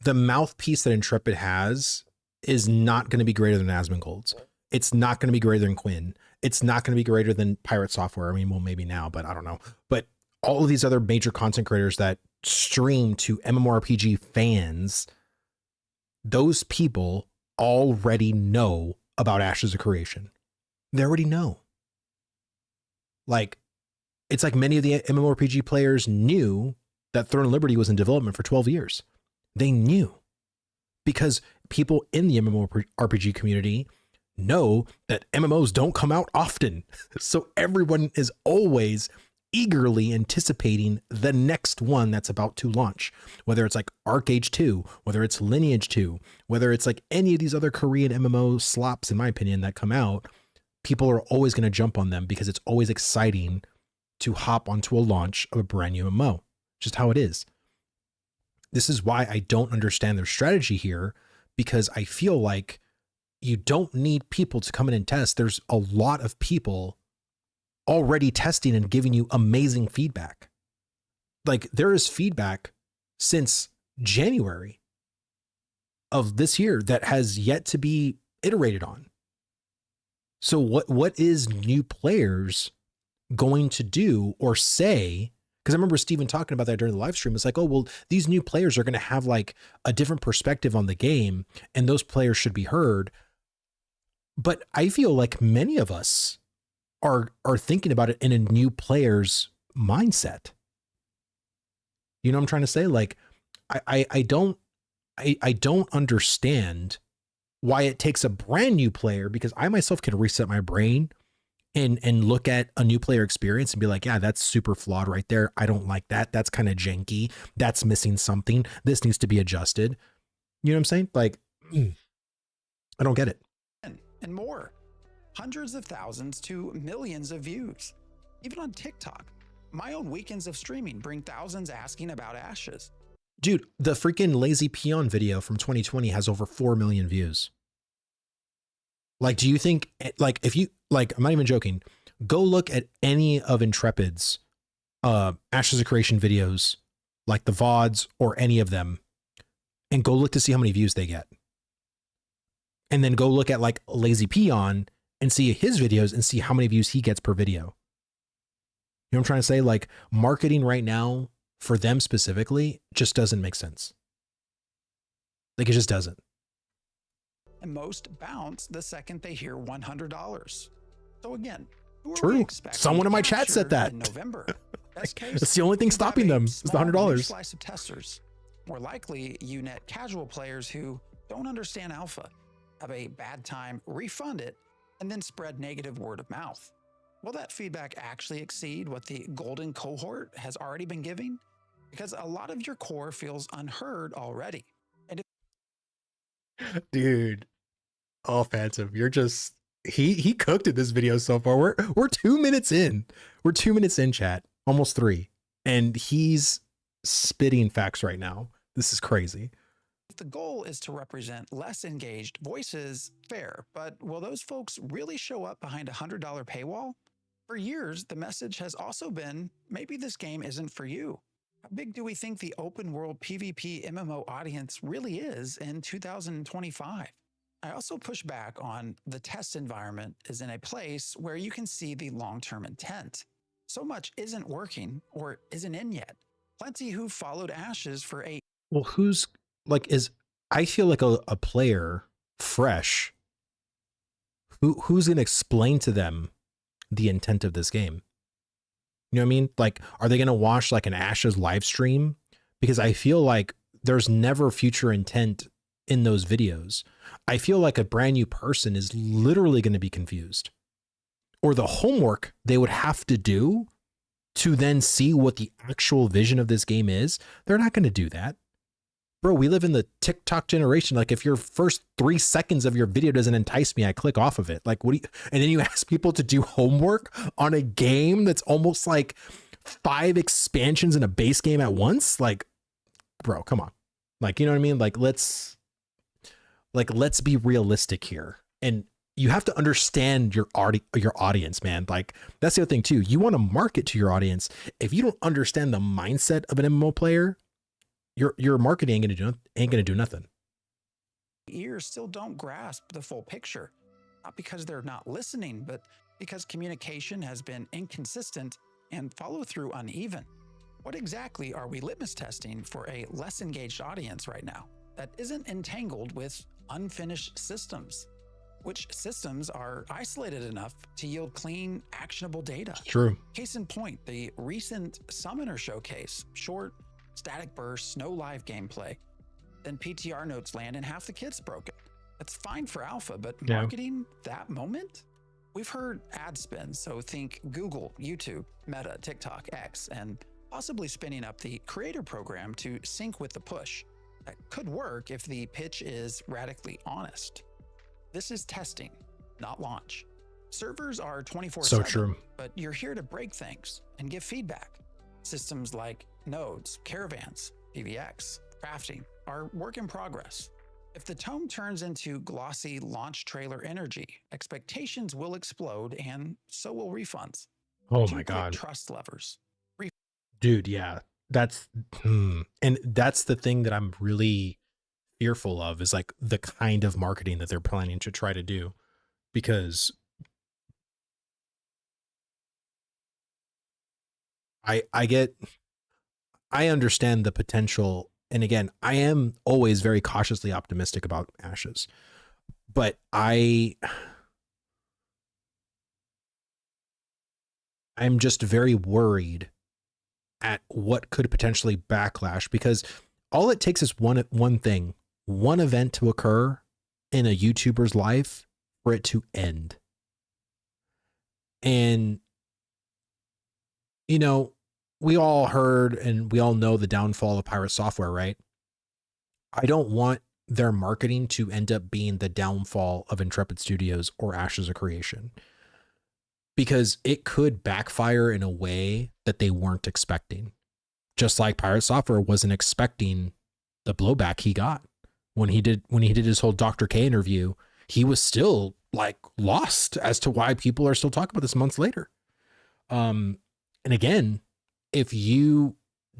the mouthpiece that Intrepid has is not going to be greater than Asmongold's. It's not going to be greater than Quinn. It's not going to be greater than Pirate Software. I mean, well, maybe now, but I don't know. But all of these other major content creators that stream to MMORPG fans, those people already know about Ashes of Creation. They already know. Like, it's like many of the MMORPG players knew that Throne of Liberty was in development for 12 years. They knew because people in the MMORPG community know that MMOs don't come out often. So everyone is always eagerly anticipating the next one that's about to launch, whether it's like Arcade 2, whether it's Lineage 2, whether it's like any of these other Korean MMO slops, in my opinion, that come out. People are always going to jump on them because it's always exciting to hop onto a launch of a brand new MMO. Just how it is. This is why I don't understand their strategy here, because I feel like you don't need people to come in and test. There's a lot of people already testing and giving you amazing feedback. Like, there is feedback since January of this year that has yet to be iterated on. So what is new players going to do or say? Because I remember Steven talking about that during the live stream. It's like, oh, well, these new players are going to have like a different perspective on the game, and those players should be heard. But I feel like many of us are thinking about it in a new player's mindset. You know what I'm trying to say? Like, I don't understand why it takes a brand new player, because I myself can reset my brain and look at a new player experience and be like, yeah, that's super flawed right there. I don't like that. That's kind of janky. That's missing something. This needs to be adjusted. You know what I'm saying? Like, I don't get it. And more. Hundreds of thousands to millions of views. Even on TikTok. My own weekends of streaming bring thousands asking about Ashes. Dude, the freaking Lazy Peon video from 2020 has over 4 million views. Like, do you think, like, if you, like, I'm not even joking, go look at any of Intrepid's Ashes of Creation videos, like the VODs or any of them, and go look to see how many views they get. And then go look at like Lazy Peon and see his videos and see how many views he gets per video. You know what I'm trying to say? Like, marketing right now for them specifically just doesn't make sense. Like, it just doesn't. And most bounce the second they hear $100. So again, who are True. we expecting? Someone in my chat said that. In November. Best case, that's the only thing stopping them is the $100. Slice of testers. More likely, UNet casual players who don't understand alpha, have a bad time, refund it, and then spread negative word of mouth. Will that feedback actually exceed what the golden cohort has already been giving? Because a lot of your core feels unheard already. And dude, oh, Phantom, you're just, he cooked at this video so far. We're 2 minutes in. We're 2 minutes in, chat, almost 3, and he's spitting facts right now. This is crazy. if the goal is to represent less engaged voices, fair, but will those folks really show up behind a $100 paywall? For years, the message has also been, maybe this game isn't for you. How big do we think the open world PvP MMO audience really is in 2025? I also push back on the test environment is in a place where you can see the long-term intent. So much isn't working or isn't in yet. Plenty who followed Ashes for a Well, who's like, I feel like a player fresh, who's going to explain to them the intent of this game? You know what I mean? Like, are they going to watch like an Ashes live stream? Because I feel like there's never future intent in those videos. I feel like a brand new person is literally going to be confused, or the homework they would have to do to then see what the actual vision of this game is. They're not going to do that. Bro, we live in the TikTok generation. Like, if your first 3 seconds of your video doesn't entice me, I click off of it. Like, what do you, and then you ask people to do homework on a game that's almost like 5 expansions in a base game at once? Like, bro, come on. Like, you know what I mean? Like, let's be realistic here. And you have to understand your audience, man. Like, that's the other thing too. You want to market to your audience. If you don't understand the mindset of an MMO player, your marketing ain't gonna do nothing. ears still don't grasp the full picture, not because they're not listening, but because communication has been inconsistent and follow through uneven. What exactly are we litmus testing for a less engaged audience right now that isn't entangled with unfinished systems? Which systems are isolated enough to yield clean, actionable data? True. Case in point, the recent Summoner showcase, short, static bursts, no live gameplay. Then PTR notes land and half the kit's broken. That's fine for alpha, but marketing that moment? We've heard ad spend, so think Google, YouTube, Meta, TikTok, X, and possibly spinning up the creator program to sync with the push. That could work if the pitch is radically honest. This is testing, not launch. Servers are 24/7, So true. but you're here to break things and give feedback. Systems like nodes, caravans, PVX, crafting are work in progress. If the tome turns into glossy launch trailer energy, expectations will explode and so will refunds. Oh Two my quick God. trust levers. Dude, yeah. That's and that's the thing that I'm really fearful of, is like the kind of marketing that they're planning to try to do. Because I understand the potential, and again, I am always very cautiously optimistic about Ashes, but I'm just very worried at what could potentially backlash, because all it takes is one event to occur in a YouTuber's life for it to end. And, you know, we all heard and we all know the downfall of Pirate Software, right? I don't want their marketing to end up being the downfall of Intrepid Studios or Ashes of Creation, because it could backfire in a way that they weren't expecting. Just like Pirate Software wasn't expecting the blowback he got when he did his whole Dr. K interview. He was still like lost as to why people are still talking about this months later. And again, if you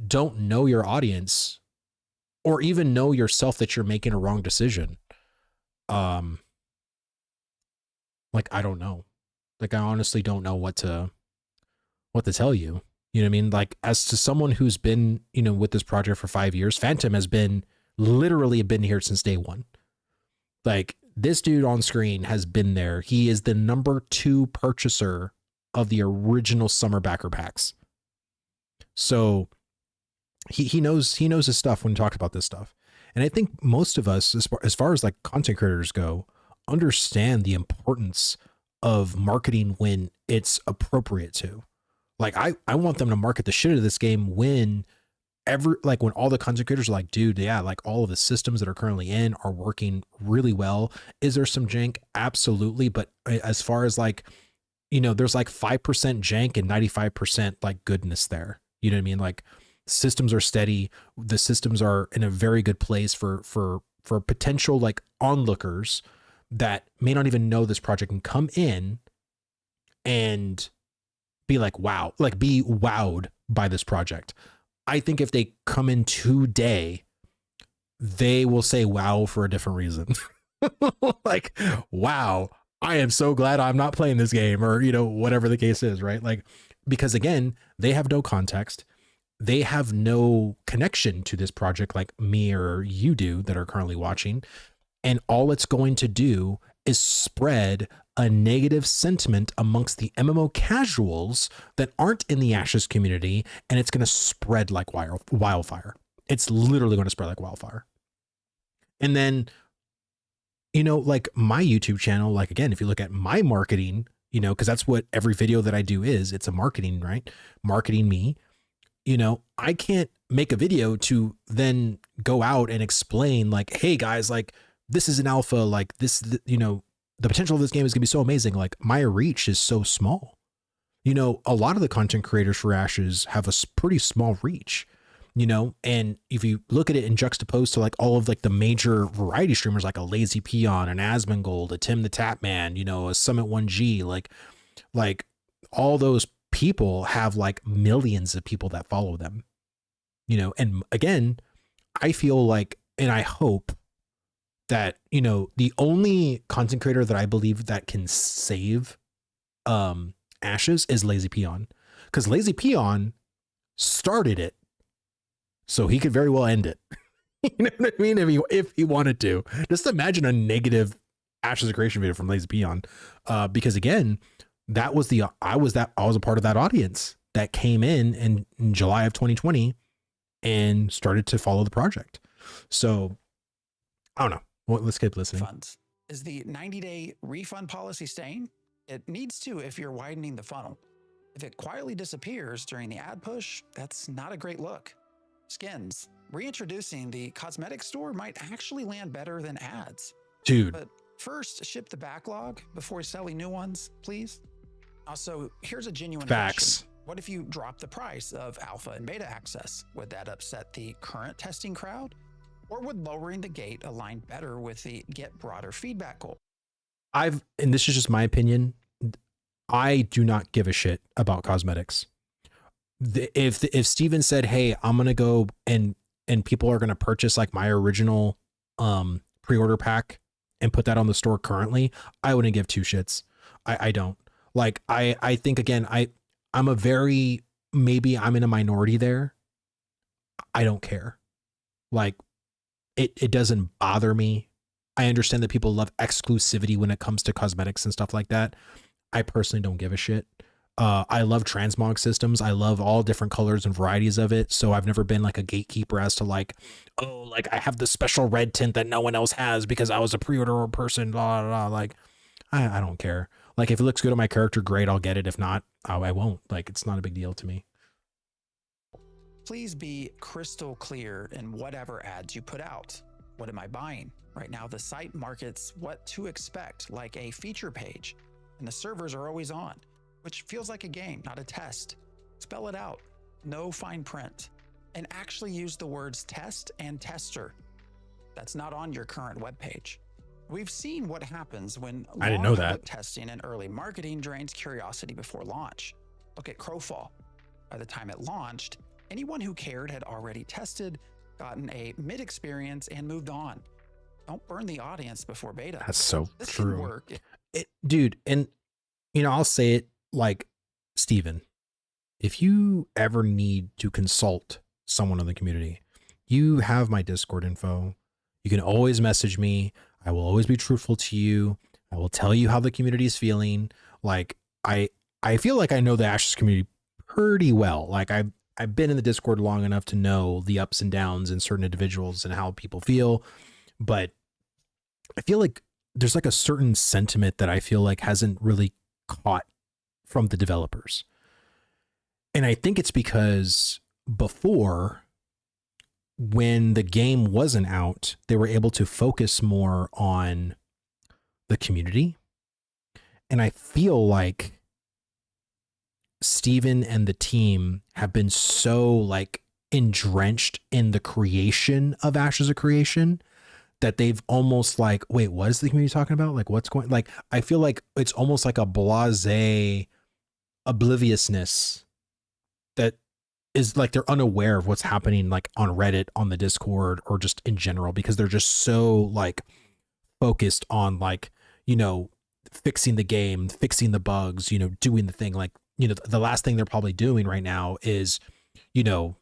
don't know your audience, or even know yourself that you're making a wrong decision, like, I don't know. Like, I honestly don't know what to tell you. You know what I mean? Like, as to someone who's been, with this project for 5 years, Phantom has literally been here since day one. Like, this dude on screen has been there. He is the number 2 purchaser of the original summer backer packs. So he knows his stuff when he talks about this stuff. And I think most of us, as far as like content creators go, understand the importance of marketing when it's appropriate to. Like, I want them to market the shit out of this game when when all the content creators are like, dude, yeah, like all of the systems that are currently in are working really well. Is there some jank? Absolutely. But as far as like, there's like 5% jank and 95% like goodness there. You know what I mean? Like, systems are steady. The systems are in a very good place for potential like onlookers that may not even know this project can come in and be like, wow, like be wowed by this project. I think if they come in today, they will say wow for a different reason. Like, wow, I am so glad I'm not playing this game, or, whatever the case is, right? Like, because again, they have no context. they have no connection to this project like me or you do that are currently watching. And all it's going to do is spread a negative sentiment amongst the MMO casuals that aren't in the Ashes community. And it's going to spread like wildfire. It's literally going to spread like wildfire. And then, you know, like my YouTube channel, like, again, if you look at my marketing, you know, because that's what every video that I do is, it's a marketing, right? Marketing me. You know, I can't make a video to then go out and explain like, hey guys, like this is an alpha, like this, you know, the potential of this game is gonna be so amazing. Like my reach is so small. You know, a lot of the content creators for Ashes have a pretty small reach, you know, and if you look at it in juxtaposed to like all of like the major variety streamers, like a Lazy Peon, an Asmongold, a Tim the Tapman, you know, a Summit 1G, like all those people have like millions of people that follow them, you know. And again, I feel like, and I hope that, you know, the only content creator that I believe that can save Ashes is Lazy Peon, because Lazy Peon started it, so he could very well end it. You know what I mean? If he wanted to. Just imagine a negative Ashes of Creation video from Lazy Peon, because again, that was I was a part of that audience that came in July of 2020 and started to follow the project. So I don't know. Well, let's keep listening. Funds. Is the 90-day refund policy staying? It needs to if you're widening the funnel. If it quietly disappears during the ad push, that's not a great look. Skins. Reintroducing the cosmetic store might actually land better than ads. Dude. But first, ship the backlog before selling new ones, please. Also, here's a genuine question. What if you drop the price of alpha and beta access? Would that upset the current testing crowd? Or would lowering the gate align better with the get broader feedback goal? And this is just my opinion, I do not give a shit about cosmetics. If Steven said, hey, I'm going to go and people are going to purchase like my original pre-order pack and put that on the store currently, I wouldn't give two shits. I don't. Like, I think, again, I'm maybe I'm in a minority there. I don't care. Like, it doesn't bother me. I understand that people love exclusivity when it comes to cosmetics and stuff like that. I personally don't give a shit. I love transmog systems. I love all different colors and varieties of it. So I've never been like a gatekeeper as to like, oh, like I have this special red tint that no one else has because I was a pre-order person, blah, blah, blah. Like, I don't care. Like, if it looks good on my character, great, I'll get it. If not, I won't. Like, it's not a big deal to me. Please be crystal clear in whatever ads you put out. What am I buying? Right now, the site markets what to expect, like a feature page, and the servers are always on, which feels like a game, not a test. Spell it out. No fine print. And actually use the words test and tester. That's not on your current webpage. We've seen what happens when I didn't know that testing and early marketing drains curiosity before launch. Look at Crowfall. By the time it launched, anyone who cared had already tested, gotten a mid experience, and moved on. Don't burn the audience before beta. That's so this true. Can work. Dude, and you know, I'll say it like, Steven, if you ever need to consult someone in the community, you have my Discord info. You can always message me. I will always be truthful to you. I will tell you how the community is feeling. Like, I feel like I know the Ashes community pretty well. Like, I've been in the Discord long enough to know the ups and downs in certain individuals and how people feel. But I feel like there's like a certain sentiment that I feel like hasn't really caught from the developers. And I think it's because before, when the game wasn't out, they were able to focus more on the community. And I feel like Steven and the team have been so like entrenched in the creation of Ashes of Creation that they've almost like, wait, what is the community talking about? Like, what's going, like, I feel like it's almost like a blasé obliviousness that is like, they're unaware of what's happening like on Reddit, on the Discord, or just in general, because they're just so like focused on like, you know, fixing the game, fixing the bugs, you know, doing the thing. Like, you know, the last thing they're probably doing right now is, you know,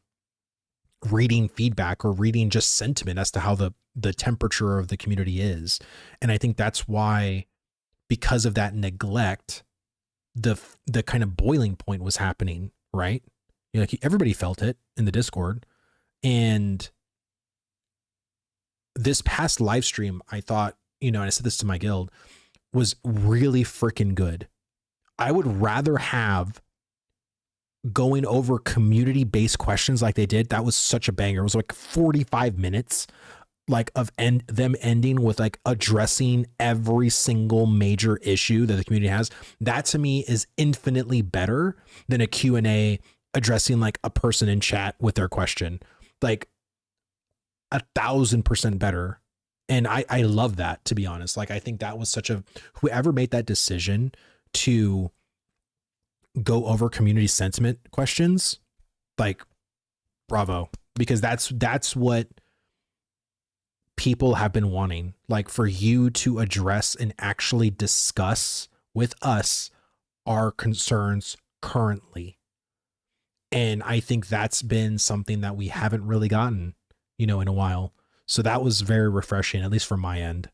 reading feedback or reading just sentiment as to how the temperature of the community is. And I think that's why, because of that neglect, the kind of boiling point was happening, right? Like everybody felt it in the Discord. And this past live stream, I thought, and I said this to my guild, was really freaking good. I would rather have going over community-based questions like they did. That was such a banger. It was like 45 minutes like of them ending with like addressing every single major issue that the community has. That to me is infinitely better than a Q&A addressing like a person in chat with their question. Like 1,000% better. And I love that, to be honest. Like, I think that was whoever made that decision to go over community sentiment questions, like, bravo, because that's what people have been wanting, like for you to address and actually discuss with us our concerns currently. And I think that's been something that we haven't really gotten, in a while. So that was very refreshing, at least from my end.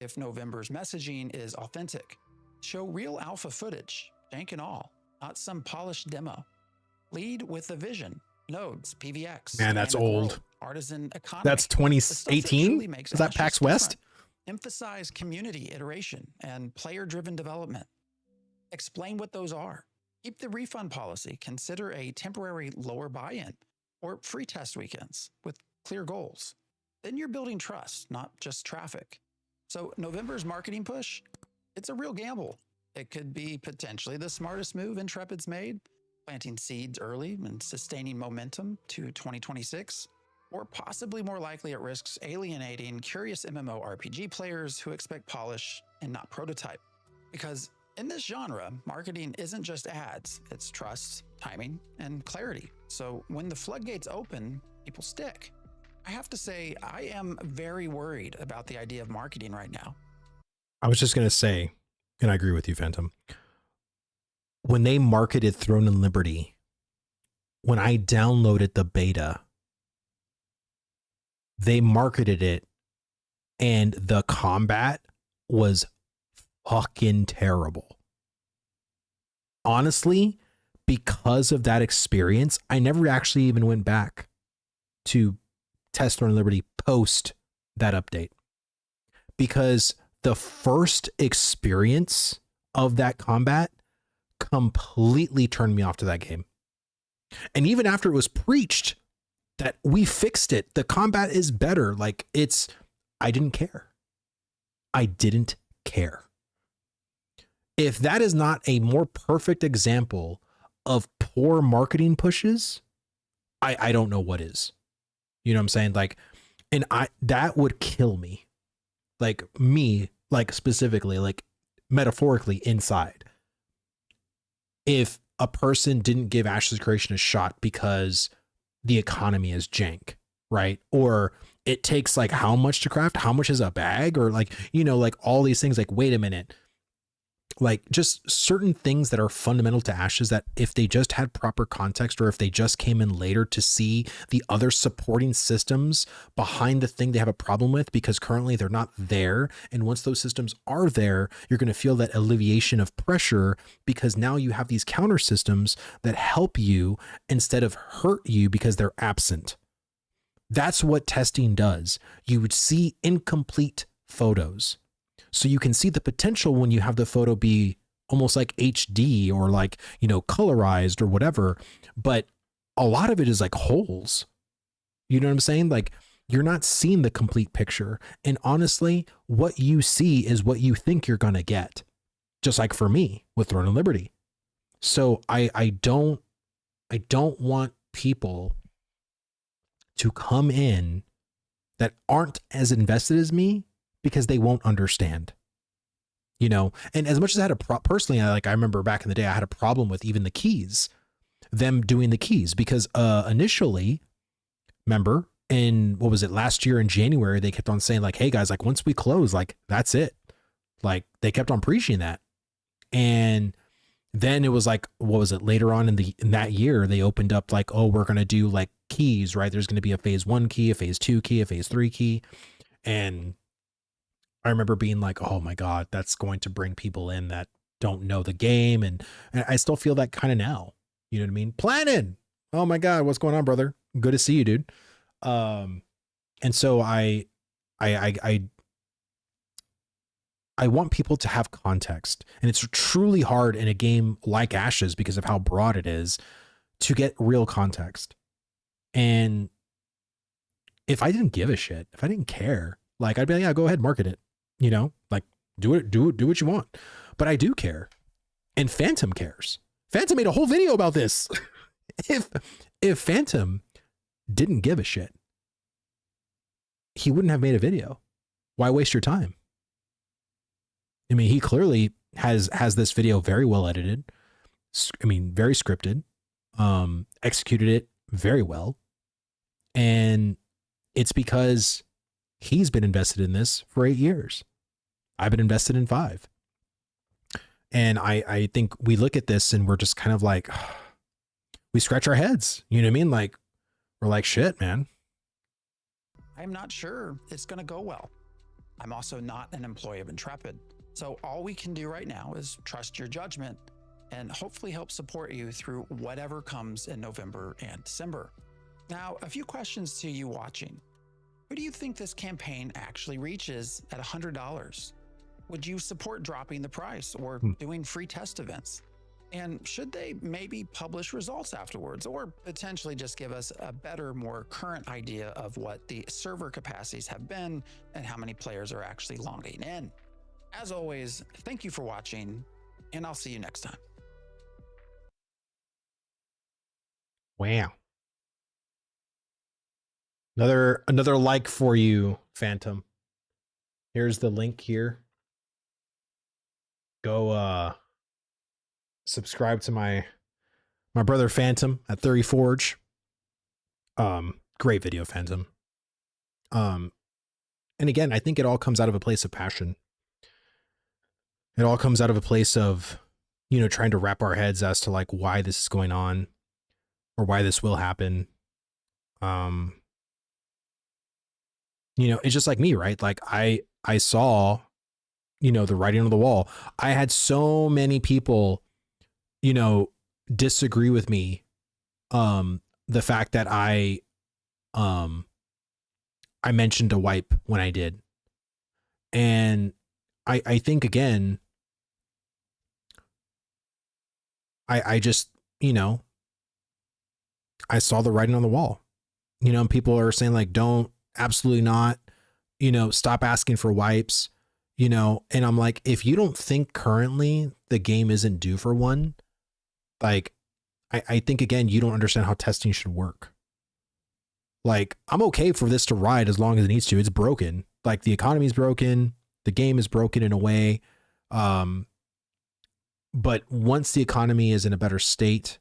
If November's messaging is authentic, show real alpha footage, jank and all, not some polished demo. Lead with the vision, nodes, PVX. Man, that's old. World, artisan economy. That's 2018? Is that PAX West? Emphasize community iteration and player-driven development. Explain what those are. Keep the refund policy. Consider a temporary lower buy-in or free test weekends with clear goals. Then you're building trust, not just traffic. So November's marketing push, it's a real gamble. It could be potentially the smartest move Intrepid's made, planting seeds early and sustaining momentum to 2026, or possibly more likely it risks alienating curious MMORPG players who expect polish and not prototype. Because in this genre, marketing isn't just ads, it's trust, timing, and clarity. So when the floodgates open, people stick. I have to say, I am very worried about the idea of marketing right now. I was just going to say, and I agree with you, Phantom, when they marketed Throne and Liberty, when I downloaded the beta, they marketed it and the combat was fucking terrible. Honestly, because of that experience, I never actually even went back to test Throne and Liberty post that update, because the first experience of that combat completely turned me off to that game. And even after it was preached that we fixed it, the combat is better, like I didn't care. I didn't care. If that is not a more perfect example of poor marketing pushes, I don't know what is. You know what I'm saying? Like, and that would kill me. Like me, like specifically, like metaphorically inside. If a person didn't give Ashes Creation a shot because the economy is jank, right? Or it takes like how much to craft? How much is a bag? Or like, like all these things, like, wait a minute. Like just certain things that are fundamental to Ashes that if they just had proper context, or if they just came in later to see the other supporting systems behind the thing they have a problem with, because currently they're not there. And once those systems are there, you're going to feel that alleviation of pressure, because now you have these counter systems that help you instead of hurt you because they're absent. That's what testing does. You would see incomplete photos. So you can see the potential when you have the photo be almost like HD or like, colorized or whatever. But a lot of it is like holes. You know what I'm saying? Like you're not seeing the complete picture. And honestly, what you see is what you think you're going to get. Just like for me with Throne and Liberty. So I don't want people to come in that aren't as invested as me, because they won't understand, and as much as I had personally, I remember back in the day, I had a problem with even the keys, them doing the keys, because initially, remember in, what was it, last year in January, they kept on saying like, hey guys, like once we close, like that's it. Like they kept on preaching that. And then it was like, what was it, later on in that year, they opened up like, oh, we're going to do like keys, right? There's going to be a phase 1 key, a phase 2 key, a phase 3 key. And I remember being like, oh my God, that's going to bring people in that don't know the game. And I still feel that kind of now. You know what I mean? Planning. Oh my God, what's going on, brother? Good to see you, dude. And so I want people to have context, and it's truly hard in a game like Ashes because of how broad it is to get real context. And if I didn't give a shit, if I didn't care, like I'd be like, yeah, go ahead, market it, you know, like do what you want. But I do care. And Phantom cares. Phantom made a whole video about this. If Phantom didn't give a shit, he wouldn't have made a video. Why waste your time? I mean, he clearly has this video very well edited. I mean, very scripted, executed it very well. And it's because he's been invested in this for 8 years. I've been invested in 5. And I think we look at this and we're just kind of like, we scratch our heads. You know what I mean? Like, we're like, shit, man. I'm not sure it's going to go well. I'm also not an employee of Intrepid. So all we can do right now is trust your judgment and hopefully help support you through whatever comes in November and December. Now, a few questions to you watching. Who do you think this campaign actually reaches at $100? Would you support dropping the price or doing free test events? And should they maybe publish results afterwards, or potentially just give us a better, more current idea of what the server capacities have been and how many players are actually logging in? As always, thank you for watching, and I'll see you next time. Wow. Another like for you, Phantom. Here's the link here. Go subscribe to my brother Phantom at 30 Forge. Great video, Phantom. And again, I think it all comes out of a place of passion. It all comes out of a place of, you know, trying to wrap our heads as to like why this is going on or why this will happen. You know, it's just like me, right? Like I saw, you know, the writing on the wall. I had so many people, you know, disagree with me. The fact that I mentioned a wipe when I did. And I think again, I just, you know, I saw the writing on the wall, you know, and people are saying like, don't, absolutely not, you know, stop asking for wipes, you know, and I'm like, if you don't think currently the game isn't due for one, like, I think again, you don't understand how testing should work. Like, I'm okay for this to ride as long as it needs to. It's broken. Like the economy's broken. The game is broken in a way. But once the economy is in a better state,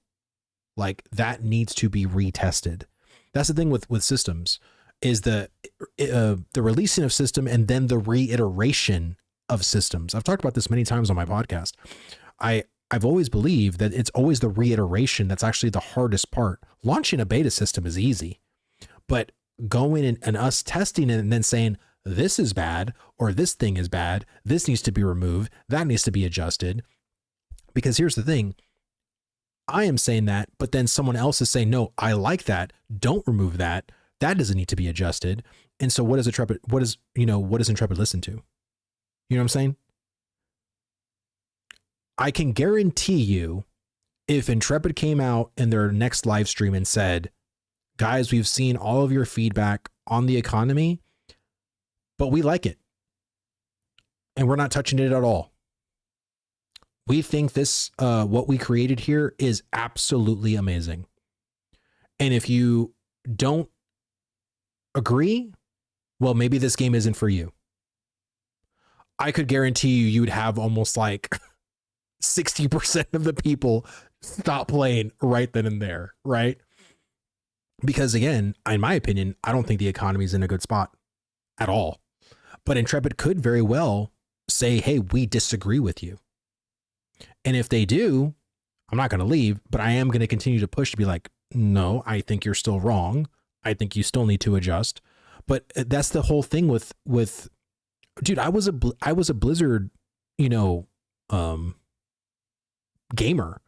like that needs to be retested. That's the thing with systems is the releasing of system and then the reiteration of systems. I've talked about this many times on my podcast. I've always believed that it's always the reiteration that's actually the hardest part. Launching a beta system is easy, but going and us testing it and then saying, this is bad, or this thing is bad, this needs to be removed, that needs to be adjusted. Because here's the thing, I am saying that, but then someone else is saying, no, I like that, don't remove that, that doesn't need to be adjusted. And so what does Intrepid listen to? You know what I'm saying? I can guarantee you, if Intrepid came out in their next live stream and said, guys, we've seen all of your feedback on the economy, but we like it. And we're not touching it at all. We think this, what we created here is absolutely amazing. And if you don't agree, well, maybe this game isn't for you. I could guarantee you would have almost like 60% of the people stop playing right then and there, right? Because again, in my opinion, I don't think the economy is in a good spot at all. But Intrepid could very well say, hey, we disagree with you. And if they do, I'm not going to leave, but I am going to continue to push to be like, no, I think you're still wrong. I think you still need to adjust. But that's the whole thing with dude, I was a Blizzard, you know, gamer.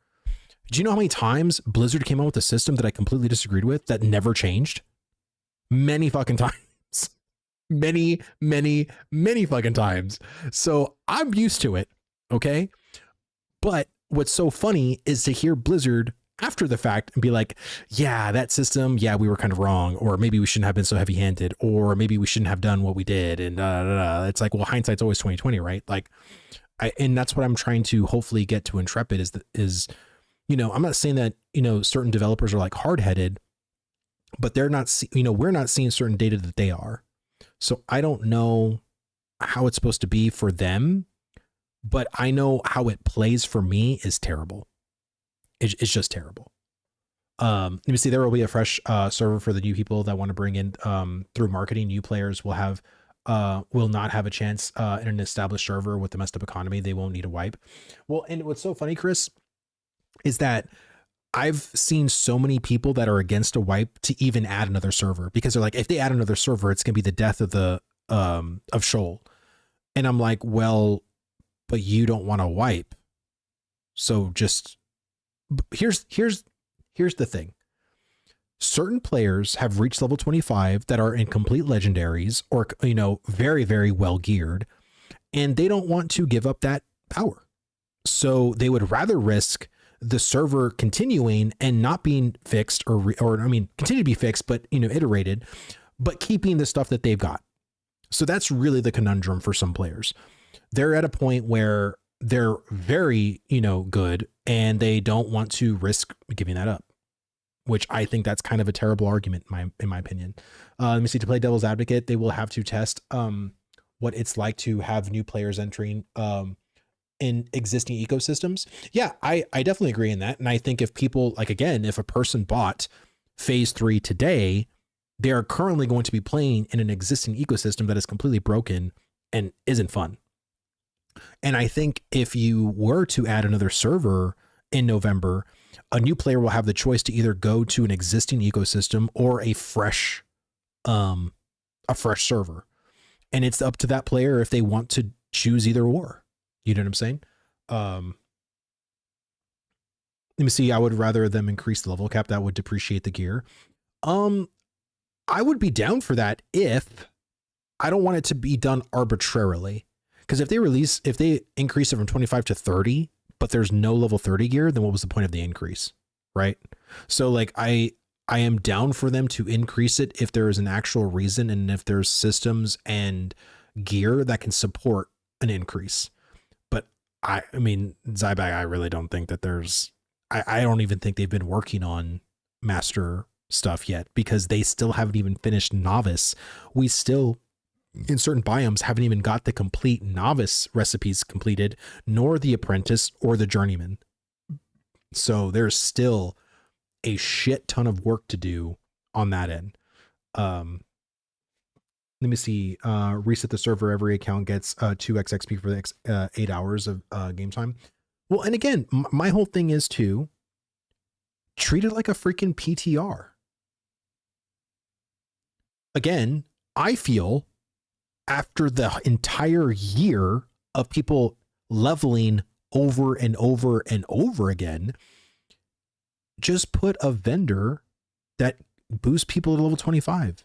Do you know how many times Blizzard came out with a system that I completely disagreed with that never changed? Many fucking times. Many fucking times. So I'm used to it. Okay. But what's so funny is to hear Blizzard after the fact and be like, yeah, that system, yeah, we were kind of wrong, or maybe we shouldn't have been so heavy handed, or maybe we shouldn't have done what we did. And it's like, well, hindsight's always 2020, right? Like, and that's what I'm trying to hopefully get to Intrepid is, you know, I'm not saying that, you know, certain developers are like hard headed, but they're not, you know, we're not seeing certain data that they are. So I don't know how it's supposed to be for them, but I know how it plays for me is terrible. It's just terrible. Let me see. There will be a fresh server for the new people that want to bring in through marketing. New players will not have a chance in an established server with the messed up economy. They won't need a wipe. Well, and what's so funny, Chris, is that I've seen so many people that are against a wipe to even add another server, because they're like, if they add another server, it's gonna be the death of the of Shoal. And I'm like, well, but you don't want to wipe. So just here's the thing. Certain players have reached level 25 that are in complete legendaries or, you know, very, very well geared, and they don't want to give up that power. So they would rather risk the server continuing and not being fixed or continue to be fixed, but, you know, iterated, but keeping the stuff that they've got. So that's really the conundrum for some players. They're at a point where they're very, you know, good, and they don't want to risk giving that up, which I think that's kind of a terrible argument in my opinion. Let me see, to play devil's advocate, they will have to test what it's like to have new players entering in existing ecosystems. Yeah, I definitely agree in that. And I think if people, like, again, if a person bought phase 3 today, they are currently going to be playing in an existing ecosystem that is completely broken and isn't fun. And I think if you were to add another server in November, a new player will have the choice to either go to an existing ecosystem or a fresh server. And it's up to that player if they want to choose either or. You know what I'm saying? Let me see. I would rather them increase the level cap. That would depreciate the gear. I would be down for that if I don't want it to be done arbitrarily. Because if they increase it from 25 to 30, but there's no level 30 gear, then what was the point of the increase? Right? So like I am down for them to increase it if there is an actual reason, and if there's systems and gear that can support an increase. But I mean, Zybag, I really don't think that I don't even think they've been working on master stuff yet, because they still haven't even finished novice. We still, in certain biomes, haven't even got the complete novice recipes completed, nor the apprentice or the journeyman. So there's still a shit ton of work to do on that end. Let me see. Reset the server. Every account gets 2x XP for the next 8 hours of game time. Well, and again, my whole thing is to treat it like a freaking PTR. Again, I feel after the entire year of people leveling over and over and over again, just put a vendor that boosts people to level 25.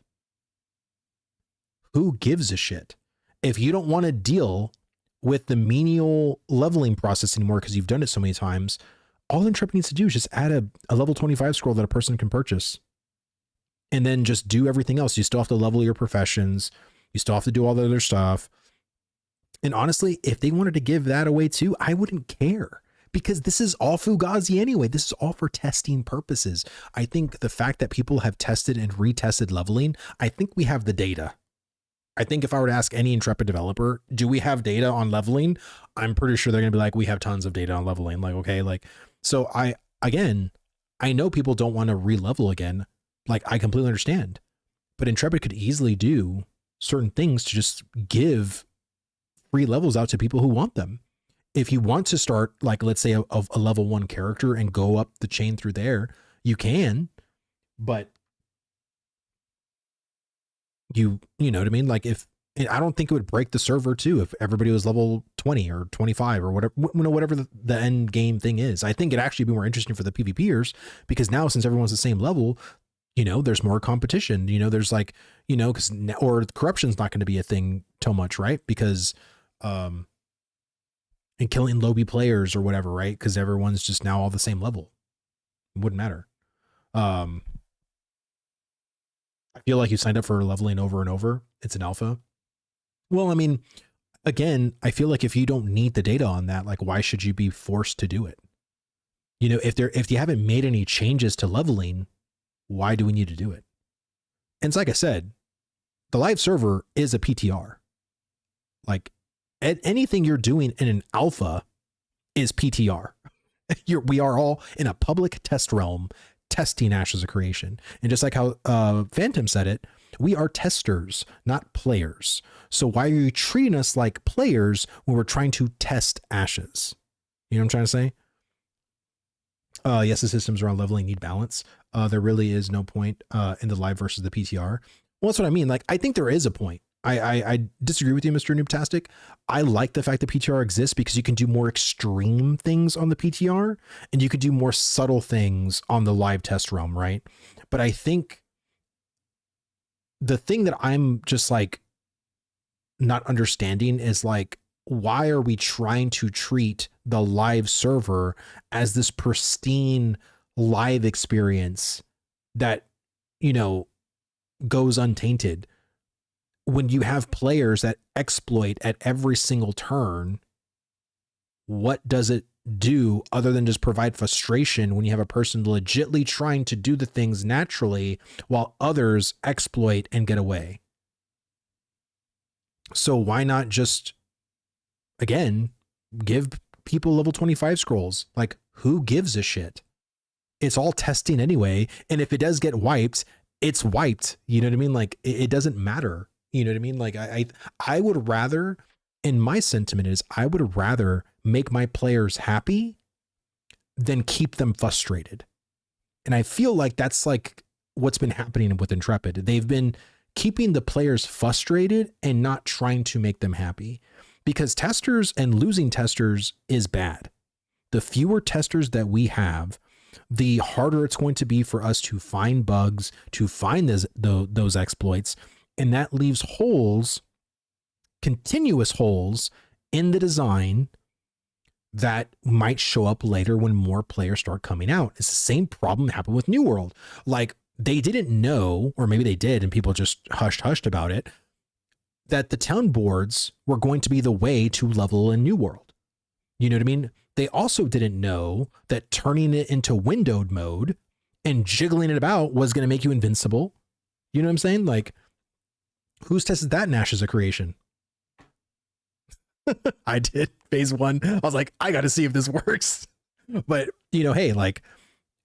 Who gives a shit? If you don't want to deal with the menial leveling process anymore because you've done it so many times, all Intrepid needs to do is just add a level 25 scroll that a person can purchase. And then just do everything else. You still have to level your professions. You still have to do all the other stuff. And honestly, if they wanted to give that away too, I wouldn't care, because this is all Fugazi anyway. This is all for testing purposes. I think the fact that people have tested and retested leveling, I think we have the data. I think if I were to ask any Intrepid developer, do we have data on leveling? I'm pretty sure they're going to be like, we have tons of data on leveling. Like, okay, like, so I know people don't want to re-level again. Like, I completely understand, but Intrepid could easily do certain things to just give free levels out to people who want them. If you want to start, like, let's say a level 1 character and go up the chain through there, you can, but you know what I mean? Like if, and I don't think it would break the server too if everybody was level 20 or 25 or whatever, whatever the end game thing is. I think it'd actually be more interesting for the PvPers because now since everyone's the same level, you know, there's more competition, you know, there's like, you know, because or corruption's not going to be a thing too much, right? Because and killing lobby players or whatever, right? Because everyone's just now all the same level. It wouldn't matter. I feel like you signed up for leveling over and over. It's an alpha. Well, I mean, again, I feel like if you don't need the data on that, like why should you be forced to do it? You know, if you haven't made any changes to leveling, why do we need to do it? And it's like I said, the live server is a PTR. Like anything you're doing in an alpha is PTR. We are all in a public test realm testing Ashes of Creation. And just like how Phantom said it, we are testers, not players. So why are you treating us like players when we're trying to test Ashes? You know what I'm trying to say? Yes, the systems around leveling need balance. There really is no point in the live versus the PTR. Well, that's what I mean. Like, I think there is a point. I disagree with you, Mr. Noobtastic. I like the fact that PTR exists because you can do more extreme things on the PTR and you could do more subtle things on the live test realm, right? But I think the thing that I'm just like not understanding is like, why are we trying to treat the live server as this pristine live experience that, you know, goes untainted? When you have players that exploit at every single turn, what does it do other than just provide frustration when you have a person legitly trying to do the things naturally while others exploit and get away? So why not just, again, give people level 25 scrolls? Like, who gives a shit? It's all testing anyway. And if it does get wiped, it's wiped. You know what I mean? Like, it doesn't matter. You know what I mean? Like I would rather, and my sentiment is I would rather make my players happy than keep them frustrated. And I feel like that's like what's been happening with Intrepid. They've been keeping the players frustrated and not trying to make them happy, because testers and losing testers is bad. The fewer testers that we have, the harder it's going to be for us to find bugs, to find those exploits. And that leaves holes, continuous holes in the design that might show up later when more players start coming out. It's the same problem that happened with New World. Like, they didn't know, or maybe they did and people just hushed about it, that the town boards were going to be the way to level in New World. You know what I mean? They also didn't know that turning it into windowed mode and jiggling it about was going to make you invincible. You know what I'm saying? Like, who's tested that in Ashes of Creation? I did. Phase 1. I was like, I got to see if this works. But, you know, hey, like,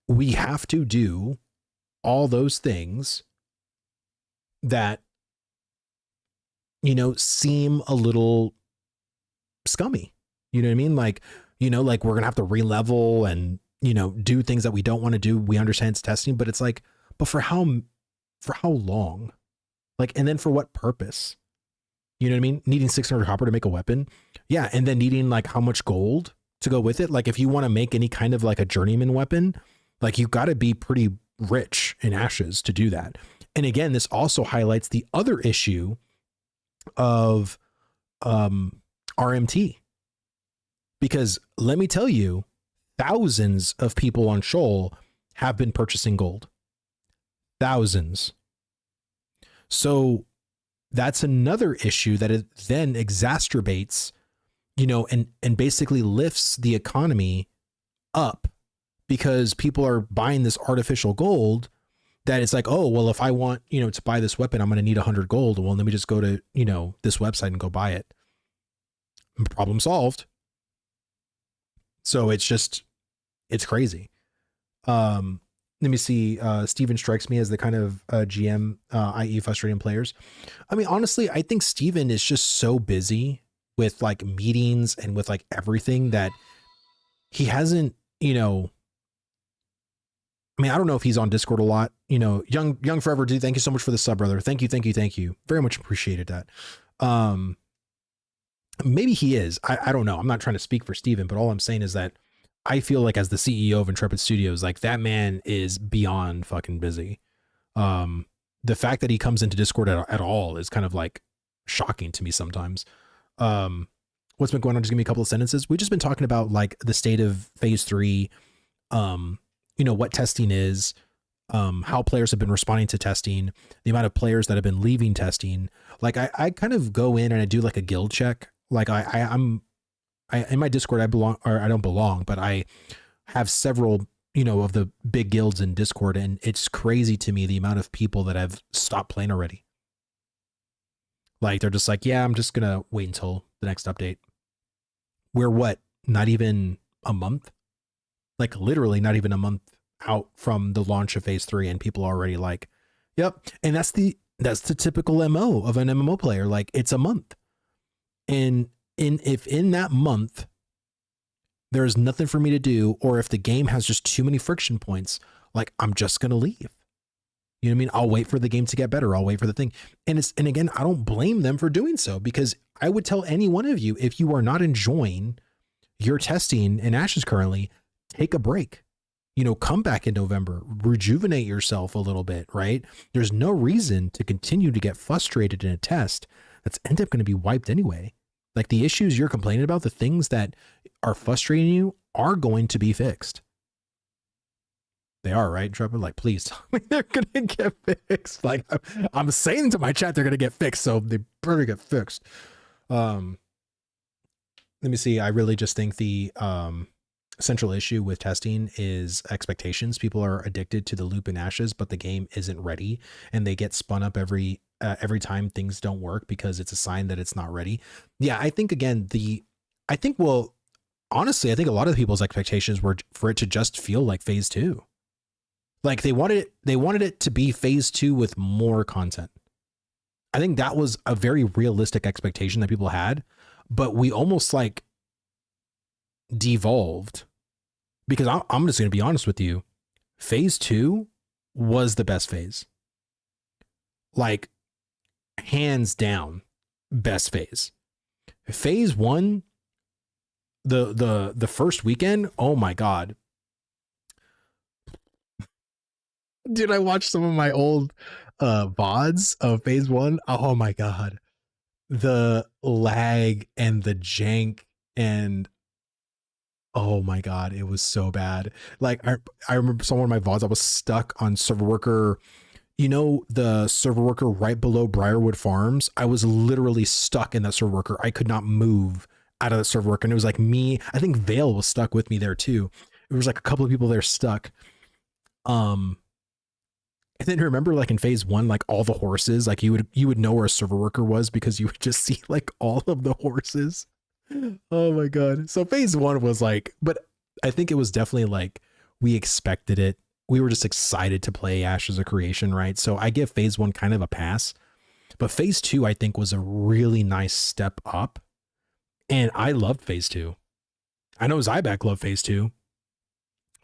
we have to do all those things that, you know, seem a little scummy. You know what I mean? Like, you know, like we're going to have to re-level and, you know, do things that we don't want to do. We understand it's testing, but it's like, but for how long? Like, and then for what purpose? You know what I mean? Needing 600 copper to make a weapon. Yeah. And then needing like how much gold to go with it. Like, if you want to make any kind of like a journeyman weapon, like you got to be pretty rich in Ashes to do that. And again, this also highlights the other issue of RMT. Because let me tell you, thousands of people on Shoal have been purchasing gold. Thousands. So that's another issue that it then exacerbates, you know, and basically lifts the economy up, because people are buying this artificial gold that it's like, oh, well, if I want, you know, to buy this weapon, I'm going to need 100 gold. Well, let me just go to, you know, this website and go buy it. Problem solved. So it's just, it's crazy. Let me see. Steven strikes me as the kind of GM, i.e. frustrating players. I mean, honestly, I think Steven is just so busy with like meetings and with like everything that he hasn't, you know, I mean, I don't know if he's on Discord a lot. young forever dude, thank you so much for the sub, brother. Thank you. Very much appreciated that. Maybe he is. I don't know. I'm not trying to speak for Steven, but all I'm saying is that I feel like as the CEO of Intrepid Studios, like that man is beyond fucking busy. The fact that he comes into Discord at all is kind of like shocking to me sometimes. What's been going on? Just give me a couple of sentences. We've just been talking about like the state of phase 3, what testing is, how players have been responding to testing, the amount of players that have been leaving testing. Like I kind of go in and I do like a guild check. Like I'm in my Discord, I don't belong, but I have several, of the big guilds in Discord. And it's crazy to me the amount of people that have stopped playing already. Like they're just like, yeah, I'm just going to wait until the next update. We're what? Not even a month? Like literally not even a month out from the launch of phase 3, and people are already like, yep. And that's the typical MO of an MMO player. Like it's a month. And if in that month there's nothing for me to do, or if the game has just too many friction points, like I'm just going to leave. You know what I mean? I'll wait for the game to get better. I'll wait for the thing. And again, I don't blame them for doing so, because I would tell any one of you, if you are not enjoying your testing in Ashes currently, take a break. Come back in November, rejuvenate yourself a little bit, right? There's no reason to continue to get frustrated in a test that's end up going to be wiped anyway. Like the issues you're complaining about, the things that are frustrating you are going to be fixed. They are, right, Trevor? Like, please tell me they're going to get fixed. Like I'm saying to my chat, they're going to get fixed. So they better get fixed. Let me see. I really just think the, central issue with testing is expectations. People are addicted to the loop in Ashes, but the game isn't ready, and they get spun up every time things don't work because it's a sign that it's not ready. Yeah, I think again, honestly, I think a lot of people's expectations were for it to just feel like phase 2. Like they wanted it to be phase 2 with more content. I think that was a very realistic expectation that people had, but we almost like devolved, because I'm just going to be honest with you. Phase 2 was the best phase. Like hands down best phase. Phase 1, the first weekend, oh my God. Dude, I watched some of my old VODs of phase 1. Oh my God. The lag and the jank, and oh my God, it was so bad. Like I remember some of my VODs, I was stuck on server worker, the server worker right below Briarwood Farms. I was literally stuck in that server worker. I could not move out of the server worker. And it was like me, I think Vale was stuck with me there too. It was like a couple of people there stuck. And then remember, like in phase 1, like all the horses, like you would know where a server worker was because you would just see like all of the horses. Oh my God. So phase 1 was like, but I think it was definitely like, we expected it. We were just excited to play Ashes of Creation, right? So I give phase 1 kind of a pass, but phase 2, I think, was a really nice step up. And I loved phase 2. I know Zyback loved phase 2.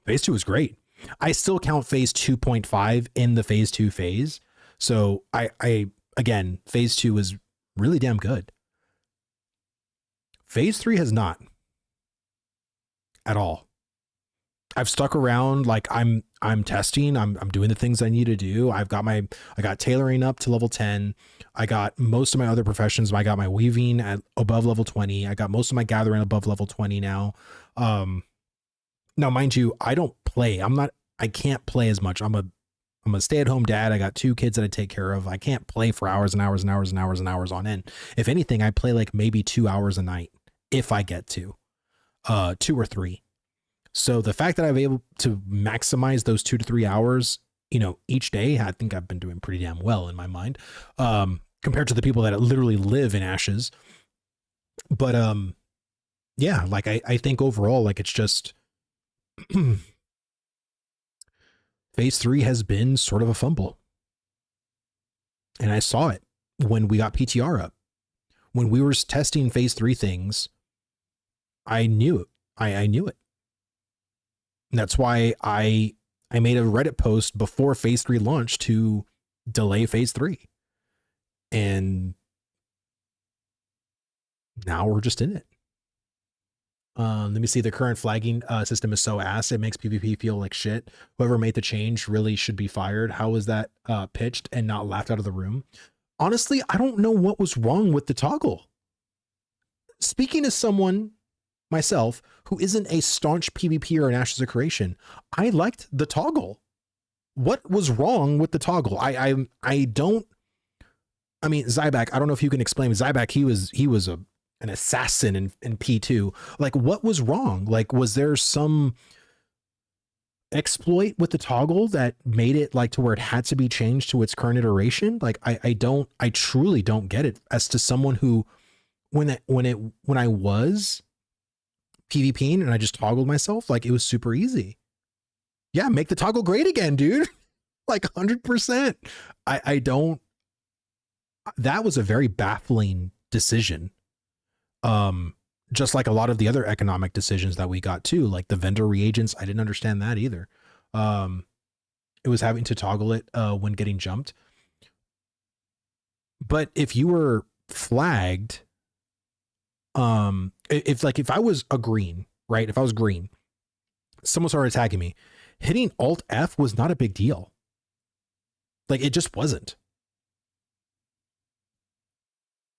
Phase 2 was great. I still count phase 2.5 in the phase 2 phase. So I again, phase 2 was really damn good. Phase 3 has not at all. I've stuck around, like I'm testing, I'm doing the things I need to do. I got tailoring up to level 10. I got most of my other professions. I got my weaving at above level 20. I got most of my gathering above level 20 now. Now, mind you, I don't play. I can't play as much. I'm a stay-at-home dad. I got 2 kids that I take care of. I can't play for hours and hours and hours and hours and hours on end. If anything, I play like maybe 2 hours a night if I get to 2 or 3. So the fact that I'm able to maximize those 2 to 3 hours, each day, I think I've been doing pretty damn well in my mind, compared to the people that literally live in Ashes. But yeah, like I think overall, like it's just phase 3 has been sort of a fumble. And I saw it when we got PTR up. When we were testing phase 3 things, I knew it. I knew it. And that's why I I made a Reddit post before phase 3 launched to delay phase 3. And now we're just in it. Let me see. The current flagging system is so ass. It makes PvP feel like shit. Whoever made the change really should be fired. How was that pitched and not laughed out of the room? Honestly, I don't know what was wrong with the toggle. Speaking as someone myself who isn't a staunch PvPer in Ashes of Creation, I liked the toggle. What was wrong with the toggle? I mean, Zyback, I don't know if you can explain. Zyback, he was an assassin in P2. Like, what was wrong? Like, was there some exploit with the toggle that made it like to where it had to be changed to its current iteration? Like, I truly don't get it. As to someone who, when I was PvPing and I just toggled myself, like, it was super easy. Yeah, make the toggle great again, dude. Like 100%. I don't. That was a very baffling decision. Just like a lot of the other economic decisions that we got too, like the vendor reagents, I didn't understand that either. It was having to toggle it when getting jumped. But if you were flagged, if I was a green, right? If I was green, someone started attacking me, hitting Alt F was not a big deal. Like, it just wasn't.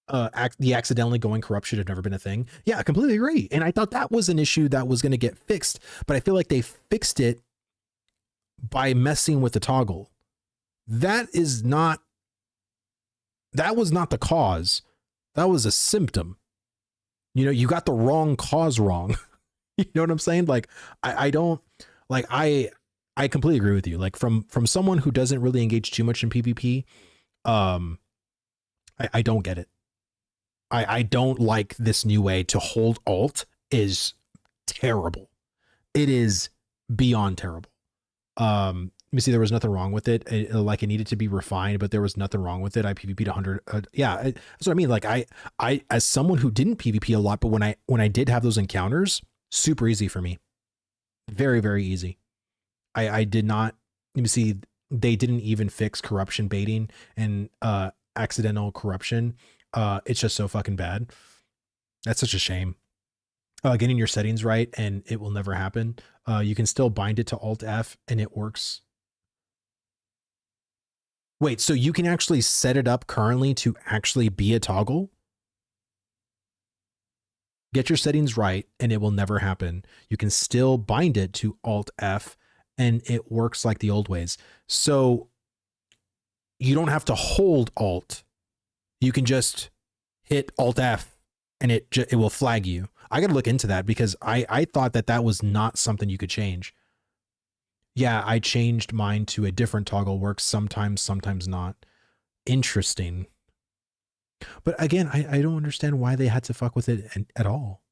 The accidentally going corrupt should have never been a thing. Yeah, I completely agree. And I thought that was an issue that was going to get fixed, but I feel like they fixed it by messing with the toggle. That was not the cause. That was a symptom. You know, you got the wrong cause wrong. You know what I'm saying? Like, I completely agree with you. Like, from someone who doesn't really engage too much in PvP, I don't get it. I don't like this new way to hold alt is terrible. It is beyond terrible. Let me see. There was nothing wrong with it. Like, it needed to be refined, but there was nothing wrong with it. I PvP'd 100. Yeah, that's what I mean. Like, I as someone who didn't PvP a lot, but when I did have those encounters, super easy for me. Very, very easy. I did not. Let me see. They didn't even fix corruption baiting and accidental corruption. It's just so fucking bad. That's such a shame. Getting your settings right and it will never happen. You can still bind it to Alt F and it works. Wait, so you can actually set it up currently to actually be a toggle? Get your settings right and it will never happen. You can still bind it to Alt F and it works like the old ways. So you don't have to hold Alt. You can just hit Alt F and it will flag you. I got to look into that because I thought that was not something you could change. Yeah, I changed mine to a different toggle. Works sometimes, sometimes not. Interesting. But again, I don't understand why they had to fuck with it at all.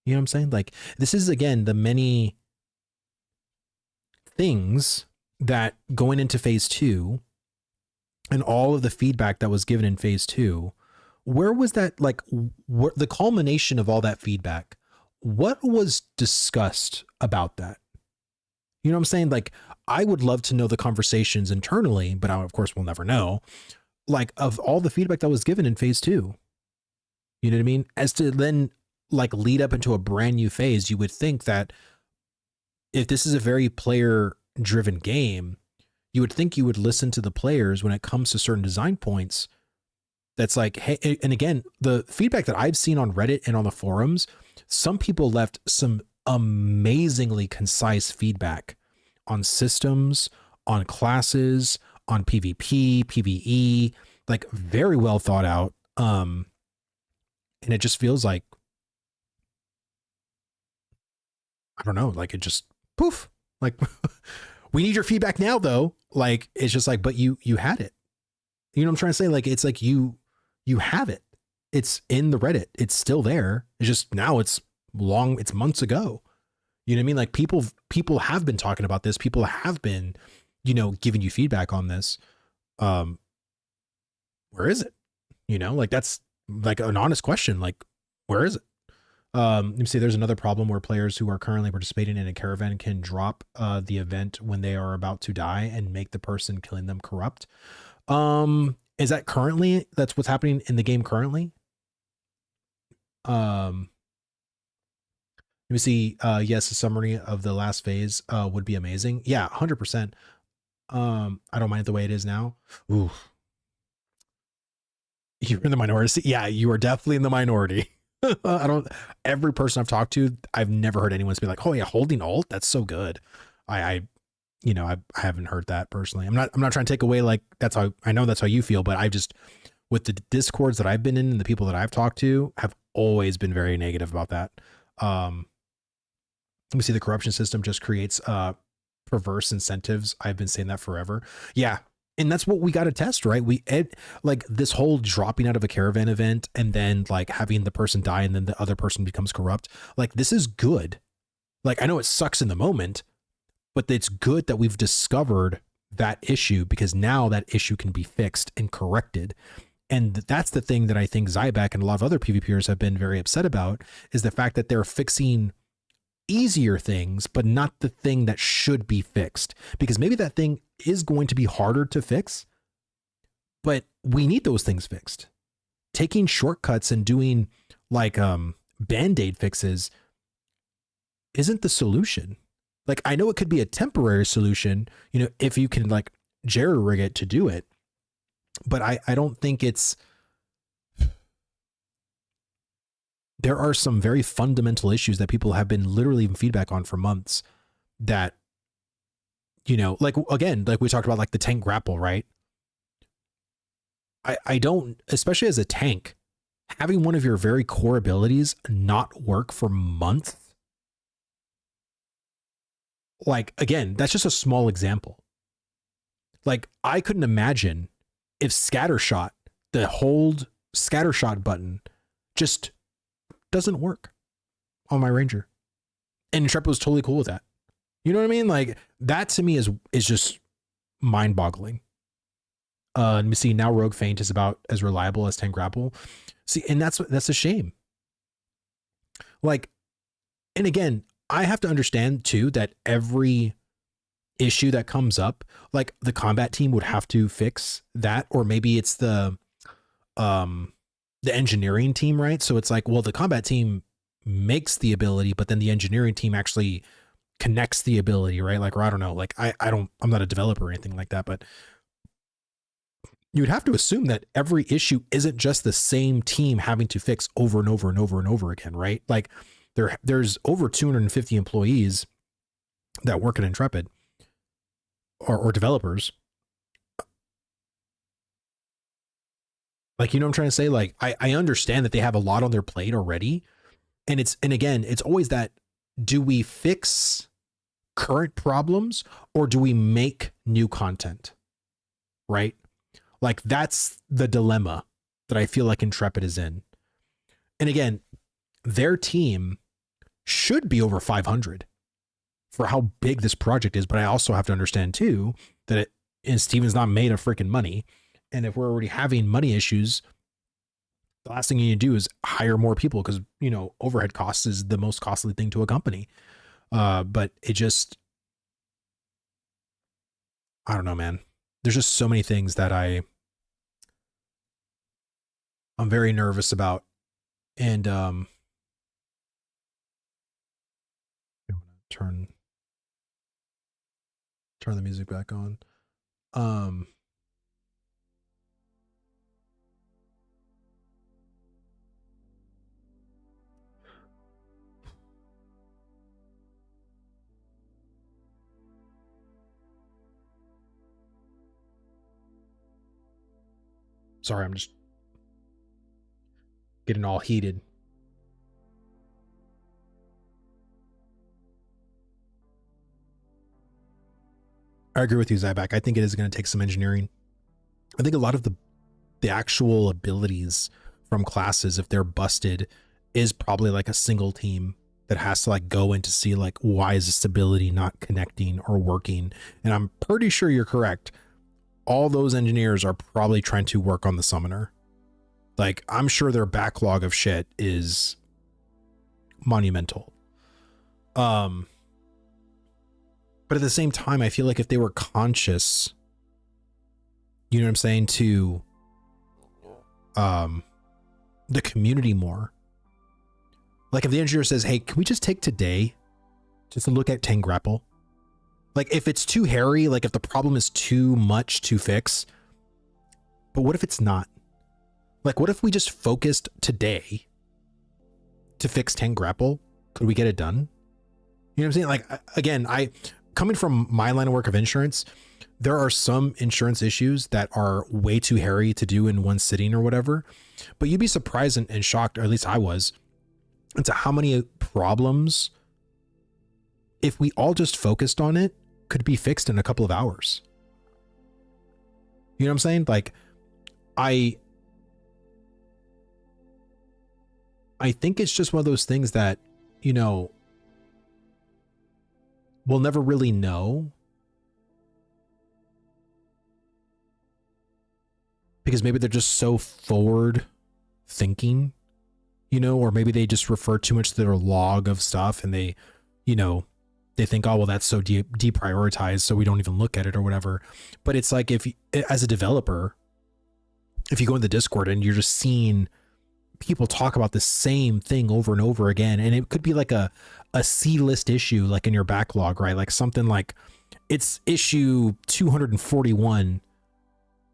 You know what I'm saying? Like, this is, again, the many things that going into phase 2 and all of the feedback that was given in phase 2, where was that, like, the culmination of all that feedback? What was discussed about that? You know what I'm saying? Like, I would love to know the conversations internally, but of course we'll never know, like, of all the feedback that was given in phase 2. You know what I mean? As to then, like, lead up into a brand new phase, you would think that if this is a very player driven game, you would think you would listen to the players when it comes to certain design points. That's like, hey, and again, the feedback that I've seen on Reddit and on the forums, some people left some amazingly concise feedback on systems, on classes, on PvP, PvE, like, very well thought out. And it just feels like, I don't know, like, it just poof, like, we need your feedback now though. Like, it's just like, but you had it. You know what I'm trying to say? Like, it's like you have it. It's in the Reddit. It's still there. It's just now it's months ago. You know what I mean? Like, people have been talking about this. People have been, giving you feedback on this. Where is it? Like, that's like an honest question. Like, where is it? Let me see. There's another problem where players who are currently participating in a caravan can drop the event when they are about to die and make the person killing them corrupt. Is that currently? That's what's happening in the game currently. Let me see. Yes, a summary of the last phase would be amazing. Yeah, 100%. I don't mind the way it is now. Ooh, you're in the minority. Yeah, you are definitely in the minority. I don't. Every person I've talked to, I've never heard anyone be like, "Oh yeah, holding alt, that's so good." I haven't heard that personally. I'm not trying to take away like that's how I know that's how you feel, but I just with the discords that I've been in and the people that I've talked to have always been very negative about that. Let me see. The corruption system just creates perverse incentives. I've been saying that forever. Yeah. And that's what we got to test, right? Like this whole dropping out of a caravan event and then like having the person die and then the other person becomes corrupt. Like this is good. Like I know it sucks in the moment, but it's good that we've discovered that issue because now that issue can be fixed and corrected. And that's the thing that I think Zyback and a lot of other PvPers have been very upset about is the fact that they're fixing easier things, but not the thing that should be fixed, because maybe that thing is going to be harder to fix, but we need those things fixed. Taking shortcuts and doing like band-aid fixes isn't the solution. Like I know it could be a temporary solution, you know, if you can like jerry rig it to do it, but I don't think it's. There are some very fundamental issues that people have been literally leaving feedback on for months that, you know, like, again, like we talked about, like the tank grapple, right? I don't, especially as a tank, having one of your very core abilities not work for months. Like, again, that's just a small example. Like I couldn't imagine if scattershot, the hold scattershot button just doesn't work on my Ranger. And Intrepid was totally cool with that. You know what I mean? Like that to me is just mind boggling. Let me see. Now Rogue Feint is about as reliable as tank grapple. See, and that's a shame. Like, and again, I have to understand too that every issue that comes up, like the combat team would have to fix that, or maybe it's the engineering team, right? So it's like, well, the combat team makes the ability, but then the engineering team actually connects the ability, right? Like, or I don't know, like I'm not a developer or anything like that, but you would have to assume that every issue isn't just the same team having to fix over and over and over and over again, right? Like there's over 250 employees that work at Intrepid or developers. Like, you know what I'm trying to say? Like, I understand that they have a lot on their plate already. And again, it's always that, do we fix current problems or do we make new content? Right? Like, that's the dilemma that I feel like Intrepid is in. And again, their team should be over 500 for how big this project is. But I also have to understand too, that Steven's not made of freaking money. And if we're already having money issues, the last thing you need to do is hire more people because, you know, overhead costs is the most costly thing to a company. But it just, I don't know, man. There's just so many things that I'm very nervous about. And I'm gonna turn the music back on. Sorry, I'm just getting all heated. I agree with you, Zyback. I think it is going to take some engineering. I think a lot of the actual abilities from classes, if they're busted, is probably like a single team that has to like go in to see like, why is this ability not connecting or working? And I'm pretty sure you're correct. All those engineers are probably trying to work on the summoner. Like, I'm sure their backlog of shit is monumental. But at the same time, I feel like if they were conscious, you know what I'm saying, to the community more, like if the engineer says, hey, can we just take today just to look at 10 grapple? Like if it's too hairy, like if the problem is too much to fix, but what if it's not? Like what if we just focused today to fix 10 grapple? Could we get it done? You know what I'm saying? Like, again, coming from my line of work of insurance, there are some insurance issues that are way too hairy to do in one sitting or whatever, but you'd be surprised and shocked, or at least I was, into how many problems, if we all just focused on it, could be fixed in a couple of hours. You know what I'm saying? Like, I think it's just one of those things that, you know, we'll never really know, because maybe they're just so forward thinking, you know, or maybe they just refer too much to their log of stuff and they, you know, they think, oh, well, that's so deprioritized, so we don't even look at it or whatever. But it's like, if as a developer, if you go in the Discord and you're just seeing people talk about the same thing over and over again, and it could be like a C list issue, like in your backlog, right? Like something like it's issue 241.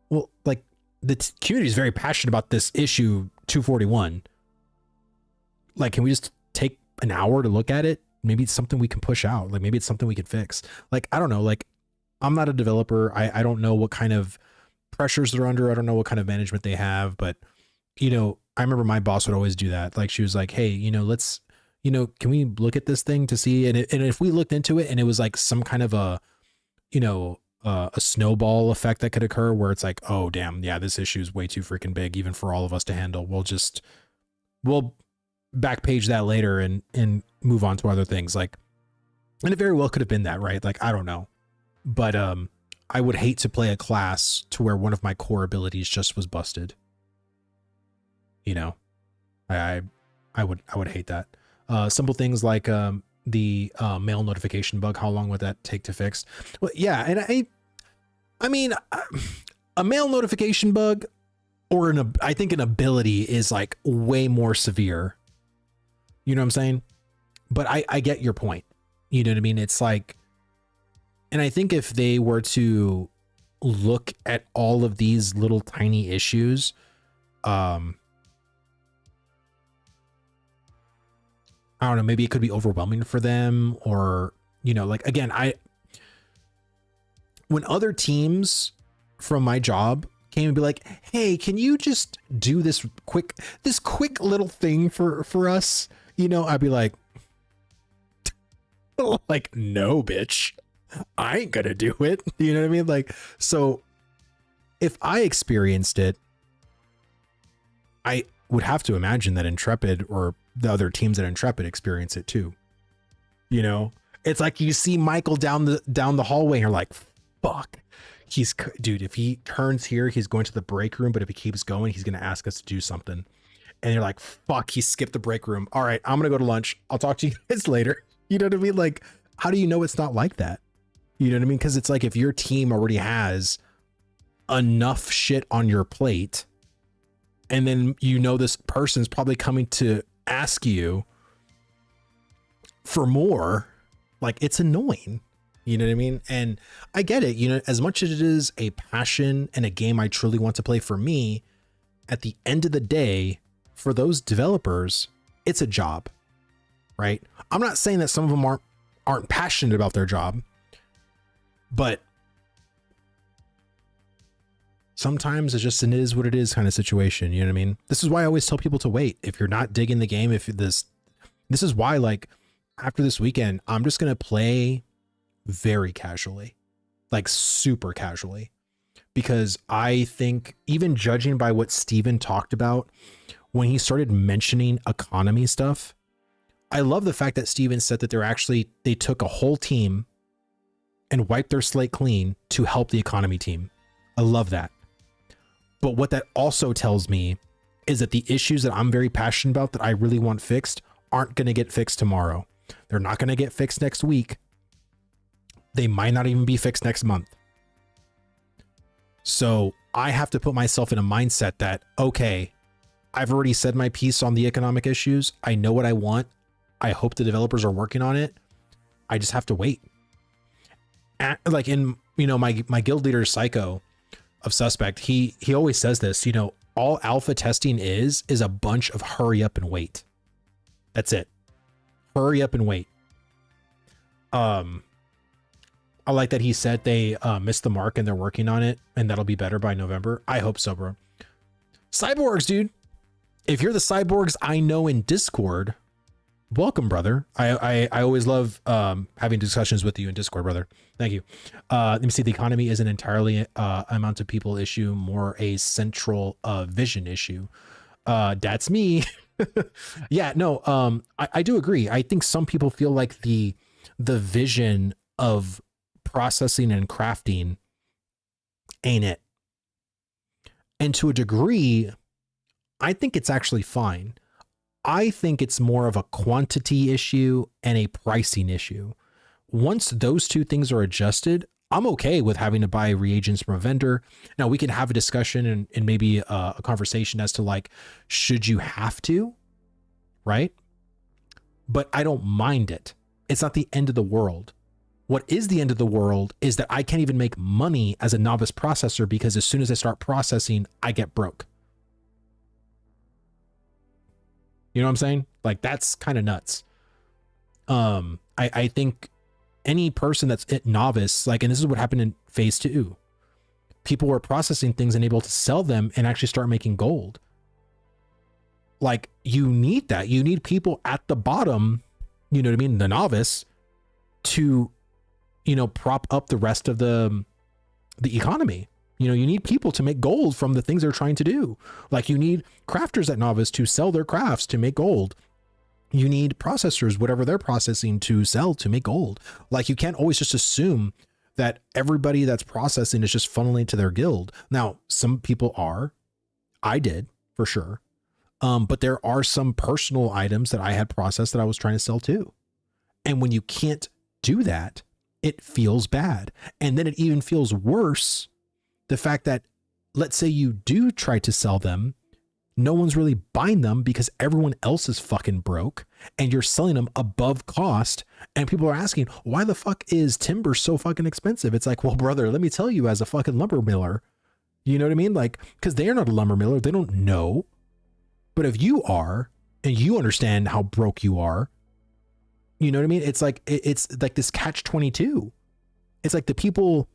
Well, like the community is very passionate about this issue 241. Like, can we just take an hour to look at it? Maybe it's something we can push out. Like maybe it's something we can fix. Like, I don't know. Like, I'm not a developer. I don't know what kind of pressures they're under. I don't know what kind of management they have, but you know, I remember my boss would always do that. Like she was like, hey, you know, let's, you know, can we look at this thing to see? And if we looked into it and it was like some kind of a, you know, a snowball effect that could occur where it's like, oh, damn, yeah, this issue is way too freaking big, even for all of us to handle. We'll back page that later and move on to other things. Like, and it very well could have been that, right? Like, I don't know, but, I would hate to play a class to where one of my core abilities just was busted. You know, I would hate that. Simple things like the mail notification bug. How long would that take to fix? Well, yeah, and I mean, a mail notification bug or I think an ability is like way more severe. You know what I'm saying? But I get your point. You know what I mean? It's like, and I think if they were to look at all of these little tiny issues, I don't know, maybe it could be overwhelming for them, or, you know, like, again, when other teams from my job came and be like, hey, can you just do this quick little thing for us? You know, I'd be like, no, bitch, I ain't gonna do it. You know what I mean? Like, so if I experienced it, I would have to imagine that Intrepid or the other teams at Intrepid experience it too. You know, it's like you see Michael down the hallway and you're like, fuck, dude, if he turns here, he's going to the break room, but if he keeps going, he's going to ask us to do something. And you're like, fuck, he skipped the break room. All right, I'm going to go to lunch. I'll talk to you guys later. You know what I mean? Like, how do you know it's not like that? You know what I mean? Because it's like, if your team already has enough shit on your plate, and then, you know, this person's probably coming to ask you for more, like, it's annoying. You know what I mean? And I get it. You know, as much as it is a passion and a game I truly want to play, for me, at the end of the day, for those developers, it's a job, right? I'm not saying that some of them aren't passionate about their job, but sometimes it's just an it is what it is kind of situation. You know what I mean? This is why I always tell people to wait. If you're not digging the game, this is why, like, after this weekend, I'm just going to play very casually, like super casually, because I think, even judging by what Steven talked about when he started mentioning economy stuff, I love the fact that Steven said that they took a whole team and wiped their slate clean to help the economy team. I love that. But what that also tells me is that the issues that I'm very passionate about, that I really want fixed, aren't going to get fixed tomorrow. They're not going to get fixed next week. They might not even be fixed next month. So I have to put myself in a mindset that, okay, I've already said my piece on the economic issues. I know what I want. I hope the developers are working on it. I just have to wait. Like in, my guild leader, Psycho of Suspect, he always says this, all alpha testing is a bunch of hurry up and wait. That's it. Hurry up and wait. I like that he said they missed the mark and they're working on it and that'll be better by November. I hope so, bro. Cyborgs, dude. If you're the cyborgs I know in Discord, welcome, brother. I always love having discussions with you in Discord, brother. Thank you. Let me see. The economy isn't entirely amount of people issue, more a central vision issue. That's me. Yeah, no, I do agree. I think some people feel like the vision of processing and crafting ain't it. And to a degree, I think it's actually fine. I think it's more of a quantity issue and a pricing issue. Once those two things are adjusted, I'm okay with having to buy reagents from a vendor. Now we can have a discussion and maybe a conversation as to like, should you have to, right? But I don't mind it. It's not the end of the world. What is the end of the world is that I can't even make money as a novice processor because as soon as I start processing, I get broke. You know what I'm saying? Like that's kind of nuts. I think any person that's at novice, like, and this is what happened in phase 2, people were processing things and able to sell them and actually start making gold. Like you need that. You need people at the bottom, you know what I mean? The novice to, prop up the rest of the economy. You need people to make gold from the things they're trying to do. Like you need crafters at novice to sell their crafts to make gold. You need processors, whatever they're processing, to sell to make gold. Like you can't always just assume that everybody that's processing is just funneling to their guild. Now, some people are, I did for sure. But there are some personal items that I had processed that I was trying to sell too. And when you can't do that, it feels bad. And then it even feels worse. The fact that, let's say you do try to sell them, no one's really buying them because everyone else is fucking broke and you're selling them above cost. And people are asking, why the fuck is timber so fucking expensive? It's like, well, brother, let me tell you as a fucking lumber miller, you know what I mean? Like, because they are not a lumber miller. They don't know. But if you are, and you understand how broke you are, you know what I mean? It's like this catch-22. It's like the people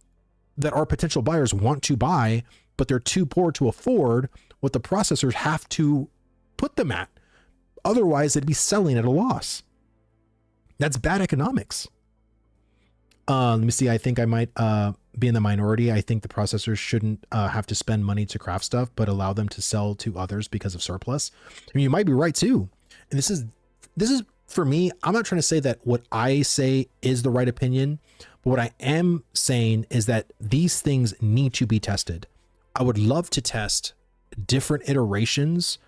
that are potential buyers want to buy, but they're too poor to afford what the processors have to put them at. Otherwise, they'd be selling at a loss. That's bad economics. Let me see. I think I might be in the minority. I think the processors shouldn't have to spend money to craft stuff, but allow them to sell to others because of surplus. I mean, you might be right too. And this is for me. I'm not trying to say that what I say is the right opinion, but what I am saying is that these things need to be tested. I would love to test different iterations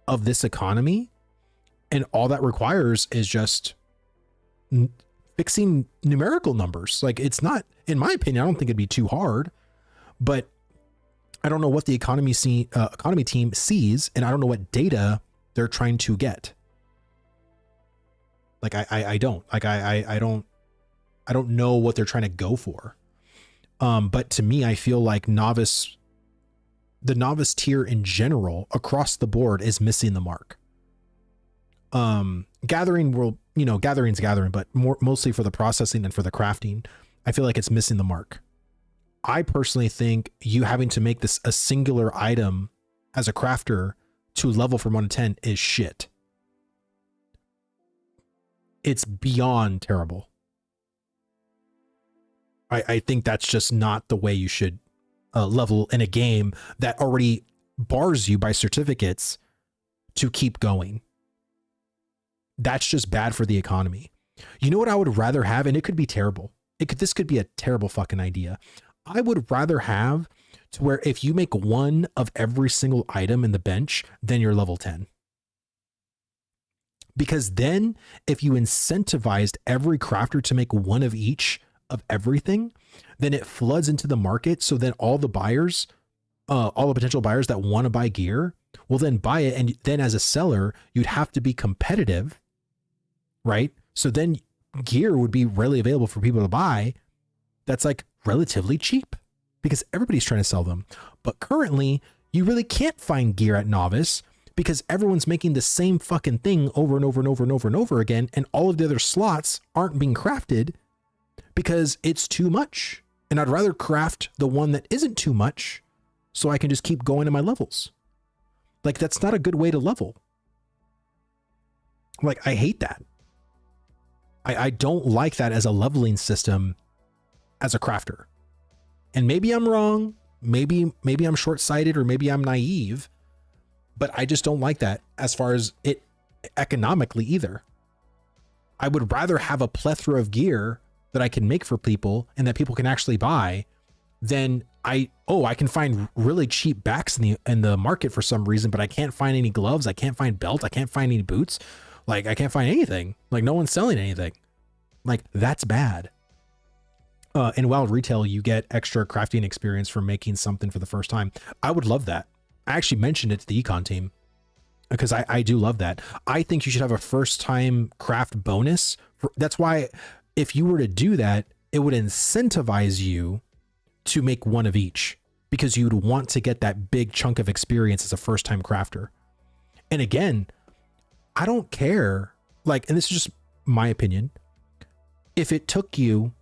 of this economy, and all that requires is just fixing numerical numbers. Like it's not, in my opinion, I don't think it'd be too hard, but I don't know what the economy team sees, and I don't know what data they're trying to get. Like I don't know what they're trying to go for. But to me, I feel like the novice tier in general across the board is missing the mark. Gathering gathering's gathering, but mostly for the processing and for the crafting, I feel like it's missing the mark. I personally think you having to make this a singular item as a crafter to level from 1 to 10 is shit. It's beyond terrible. I think that's just not the way you should level in a game that already bars you by certificates to keep going. That's just bad for the economy. You know what I would rather have? And it could be terrible. This could be a terrible fucking idea. I would rather have to where if you make one of every single item in the bench, then you're level 10. Because then if you incentivized every crafter to make one of each of everything, then it floods into the market. So then all the buyers, all the potential buyers that want to buy gear will then buy it. And then as a seller, you'd have to be competitive, right? So then gear would be readily available for people to buy. That's like relatively cheap because everybody's trying to sell them. But currently you really can't find gear at Novice because everyone's making the same fucking thing over and over and over and over and over again. And all of the other slots aren't being crafted because it's too much. And I'd rather craft the one that isn't too much so I can just keep going to my levels. Like, that's not a good way to level. Like, I hate that. I don't like that as a leveling system as a crafter. And maybe I'm wrong. Maybe I'm short-sighted or maybe I'm naive, but I just don't like that as far as it economically either. I would rather have a plethora of gear that I can make for people and that people can actually buy than I can find really cheap backs in the market for some reason, but I can't find any gloves. I can't find belt. I can't find any boots. Like, I can't find anything. Like, no one's selling anything. Like, that's bad. In Wild Retail, you get extra crafting experience from making something for the first time. I would love that. I actually mentioned it to the econ team because I do love that. I think you should have a first time craft bonus. That's why if you were to do that, it would incentivize you to make one of each because you'd want to get that big chunk of experience as a first time crafter. And again, I don't care. Like, and this is just my opinion. If it took you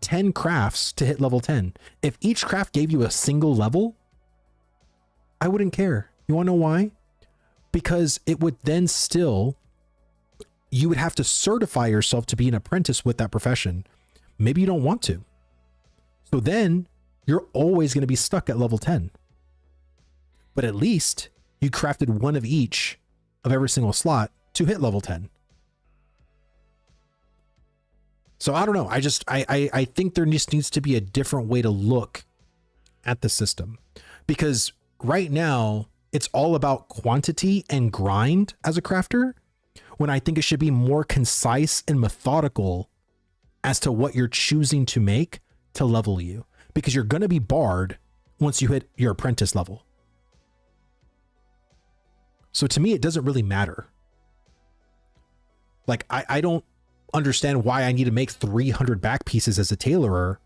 10 crafts to hit level 10, if each craft gave you a single level, I wouldn't care. You want to know why? Because it would then still, you would have to certify yourself to be an apprentice with that profession. Maybe you don't want to. So then you're always going to be stuck at level 10. But at least you crafted one of each of every single slot to hit level 10. So I don't know. I think there just needs to be a different way to look at the system, because right now it's all about quantity and grind as a crafter, when I think it should be more concise and methodical as to what you're choosing to make to level you, because you're going to be barred once you hit your apprentice level. So to me, it doesn't really matter. Like, I don't understand why I need to make 300 back pieces as a tailorer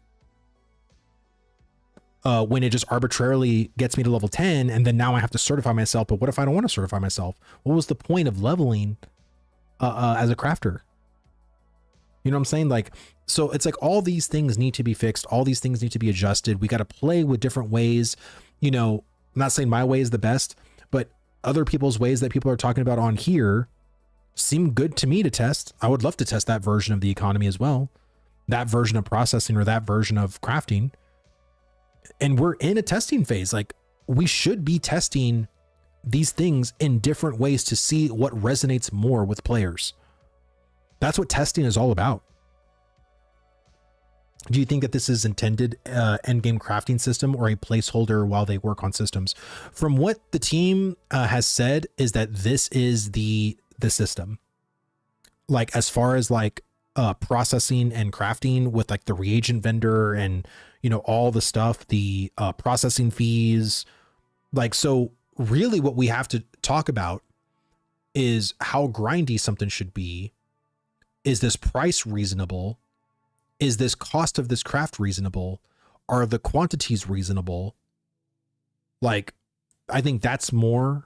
when it just arbitrarily gets me to level 10, and then now I have to certify myself. But what if I don't want to certify myself? What was the point of leveling as a crafter? You know what I'm saying? Like, so it's like all these things need to be fixed. All these things need to be adjusted. We got to play with different ways. You know, I'm not saying my way is the best, but other people's ways that people are talking about on here seem good to me to test. I would love to test that version of the economy as well, that version of processing or that version of crafting. And we're in a testing phase. Like, we should be testing these things in different ways to see what resonates more with players. That's what testing is all about. Do you think that this is intended endgame crafting system or a placeholder while they work on systems? From what the team has said is that this is the system. Like, as far as like processing and crafting with like the reagent vendor and, you know, all the stuff, the processing fees. Like, so really what we have to talk about is how grindy something should be. Is this price reasonable? Is this cost of this craft reasonable? Are the quantities reasonable? Like, I think that's more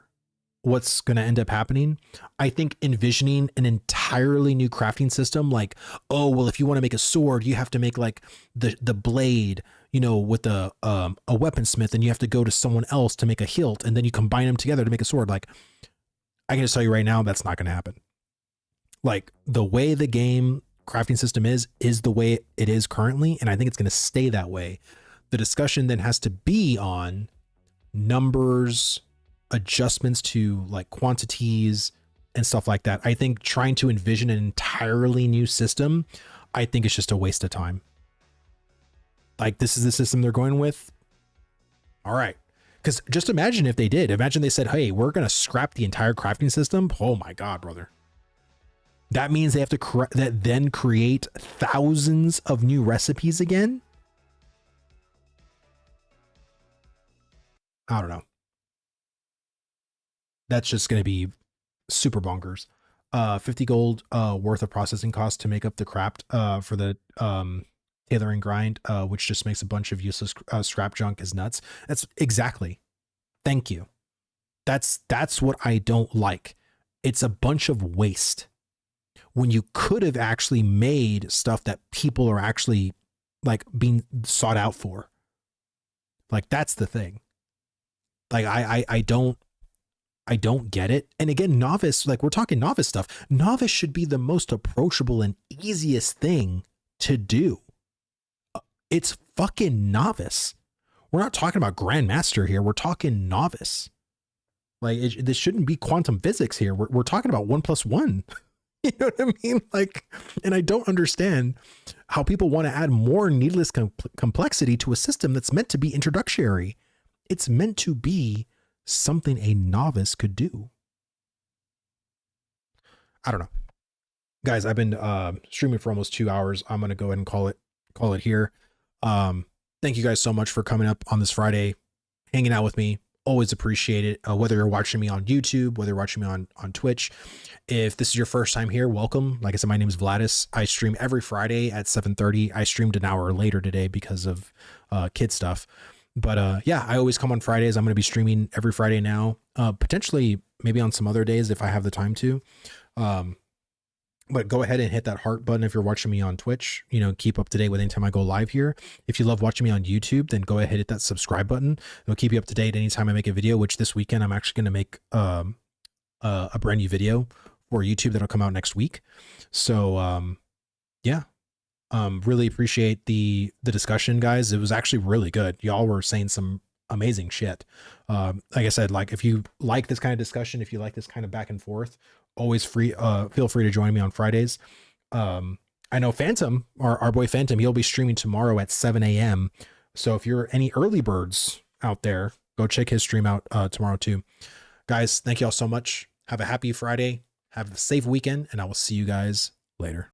what's going to end up happening. I think envisioning an entirely new crafting system, like, oh, well, if you want to make a sword, you have to make like the blade, you know, with a weaponsmith, and you have to go to someone else to make a hilt, and then you combine them together to make a sword. Like, I can just tell you right now, that's not going to happen. Like, the way the game crafting system is the way it is currently, and I think it's going to stay that way. The discussion then has to be on numbers, adjustments to like quantities and stuff like that. I think trying to envision an entirely new system, I think it's just a waste of time. Like, this is the system they're going with. All right. Because just imagine if they did. Imagine they said, hey, we're going to scrap the entire crafting system. Oh my God, brother. That means they have to then create thousands of new recipes again. I don't know. That's just going to be super bonkers. 50 gold worth of processing costs to make up the craft for the tailor and grind, which just makes a bunch of useless scrap junk is nuts. That's exactly. Thank you. That's what I don't like. It's a bunch of waste when you could have actually made stuff that people are actually like being sought out for. Like, that's the thing. Like, I don't get it. And again, novice, like, we're talking novice stuff. Novice should be the most approachable and easiest thing to do. It's fucking novice. We're not talking about grandmaster here. We're talking novice. Like, this shouldn't be quantum physics here. We're talking about 1 + 1. You know what I mean? Like, and I don't understand how people want to add more needless complexity to a system that's meant to be introductory. It's meant to be something a novice could do. I don't know. Guys, I've been streaming for almost 2 hours. I'm going to go ahead and call it here. Thank you guys so much for coming up on this Friday, hanging out with me. Always appreciate it. Whether you're watching me on YouTube, whether you're watching me on Twitch. If this is your first time here, welcome. Like I said, my name is Vladis. I stream every Friday at 7:30. I streamed an hour later today because of kid stuff. But yeah, I always come on Fridays. I'm going to be streaming every Friday now, potentially maybe on some other days if I have the time to. But go ahead and hit that heart button if you're watching me on Twitch. You know, keep up to date with anytime I go live here. If you love watching me on YouTube, then go ahead and hit that subscribe button. It'll keep you up to date anytime I make a video, which this weekend I'm actually going to make a brand new video for YouTube that'll come out next week. So yeah. Really appreciate the discussion, guys. It was actually really good. Y'all were saying some amazing shit. Like I said, like, if you like this kind of discussion, if you like this kind of back and forth, always feel free to join me on Fridays. I know Phantom, our boy Phantom, he'll be streaming tomorrow at 7 a.m. So if you're any early birds out there, go check his stream out tomorrow too. Guys, thank you all so much. Have a happy Friday. Have a safe weekend, and I will see you guys later.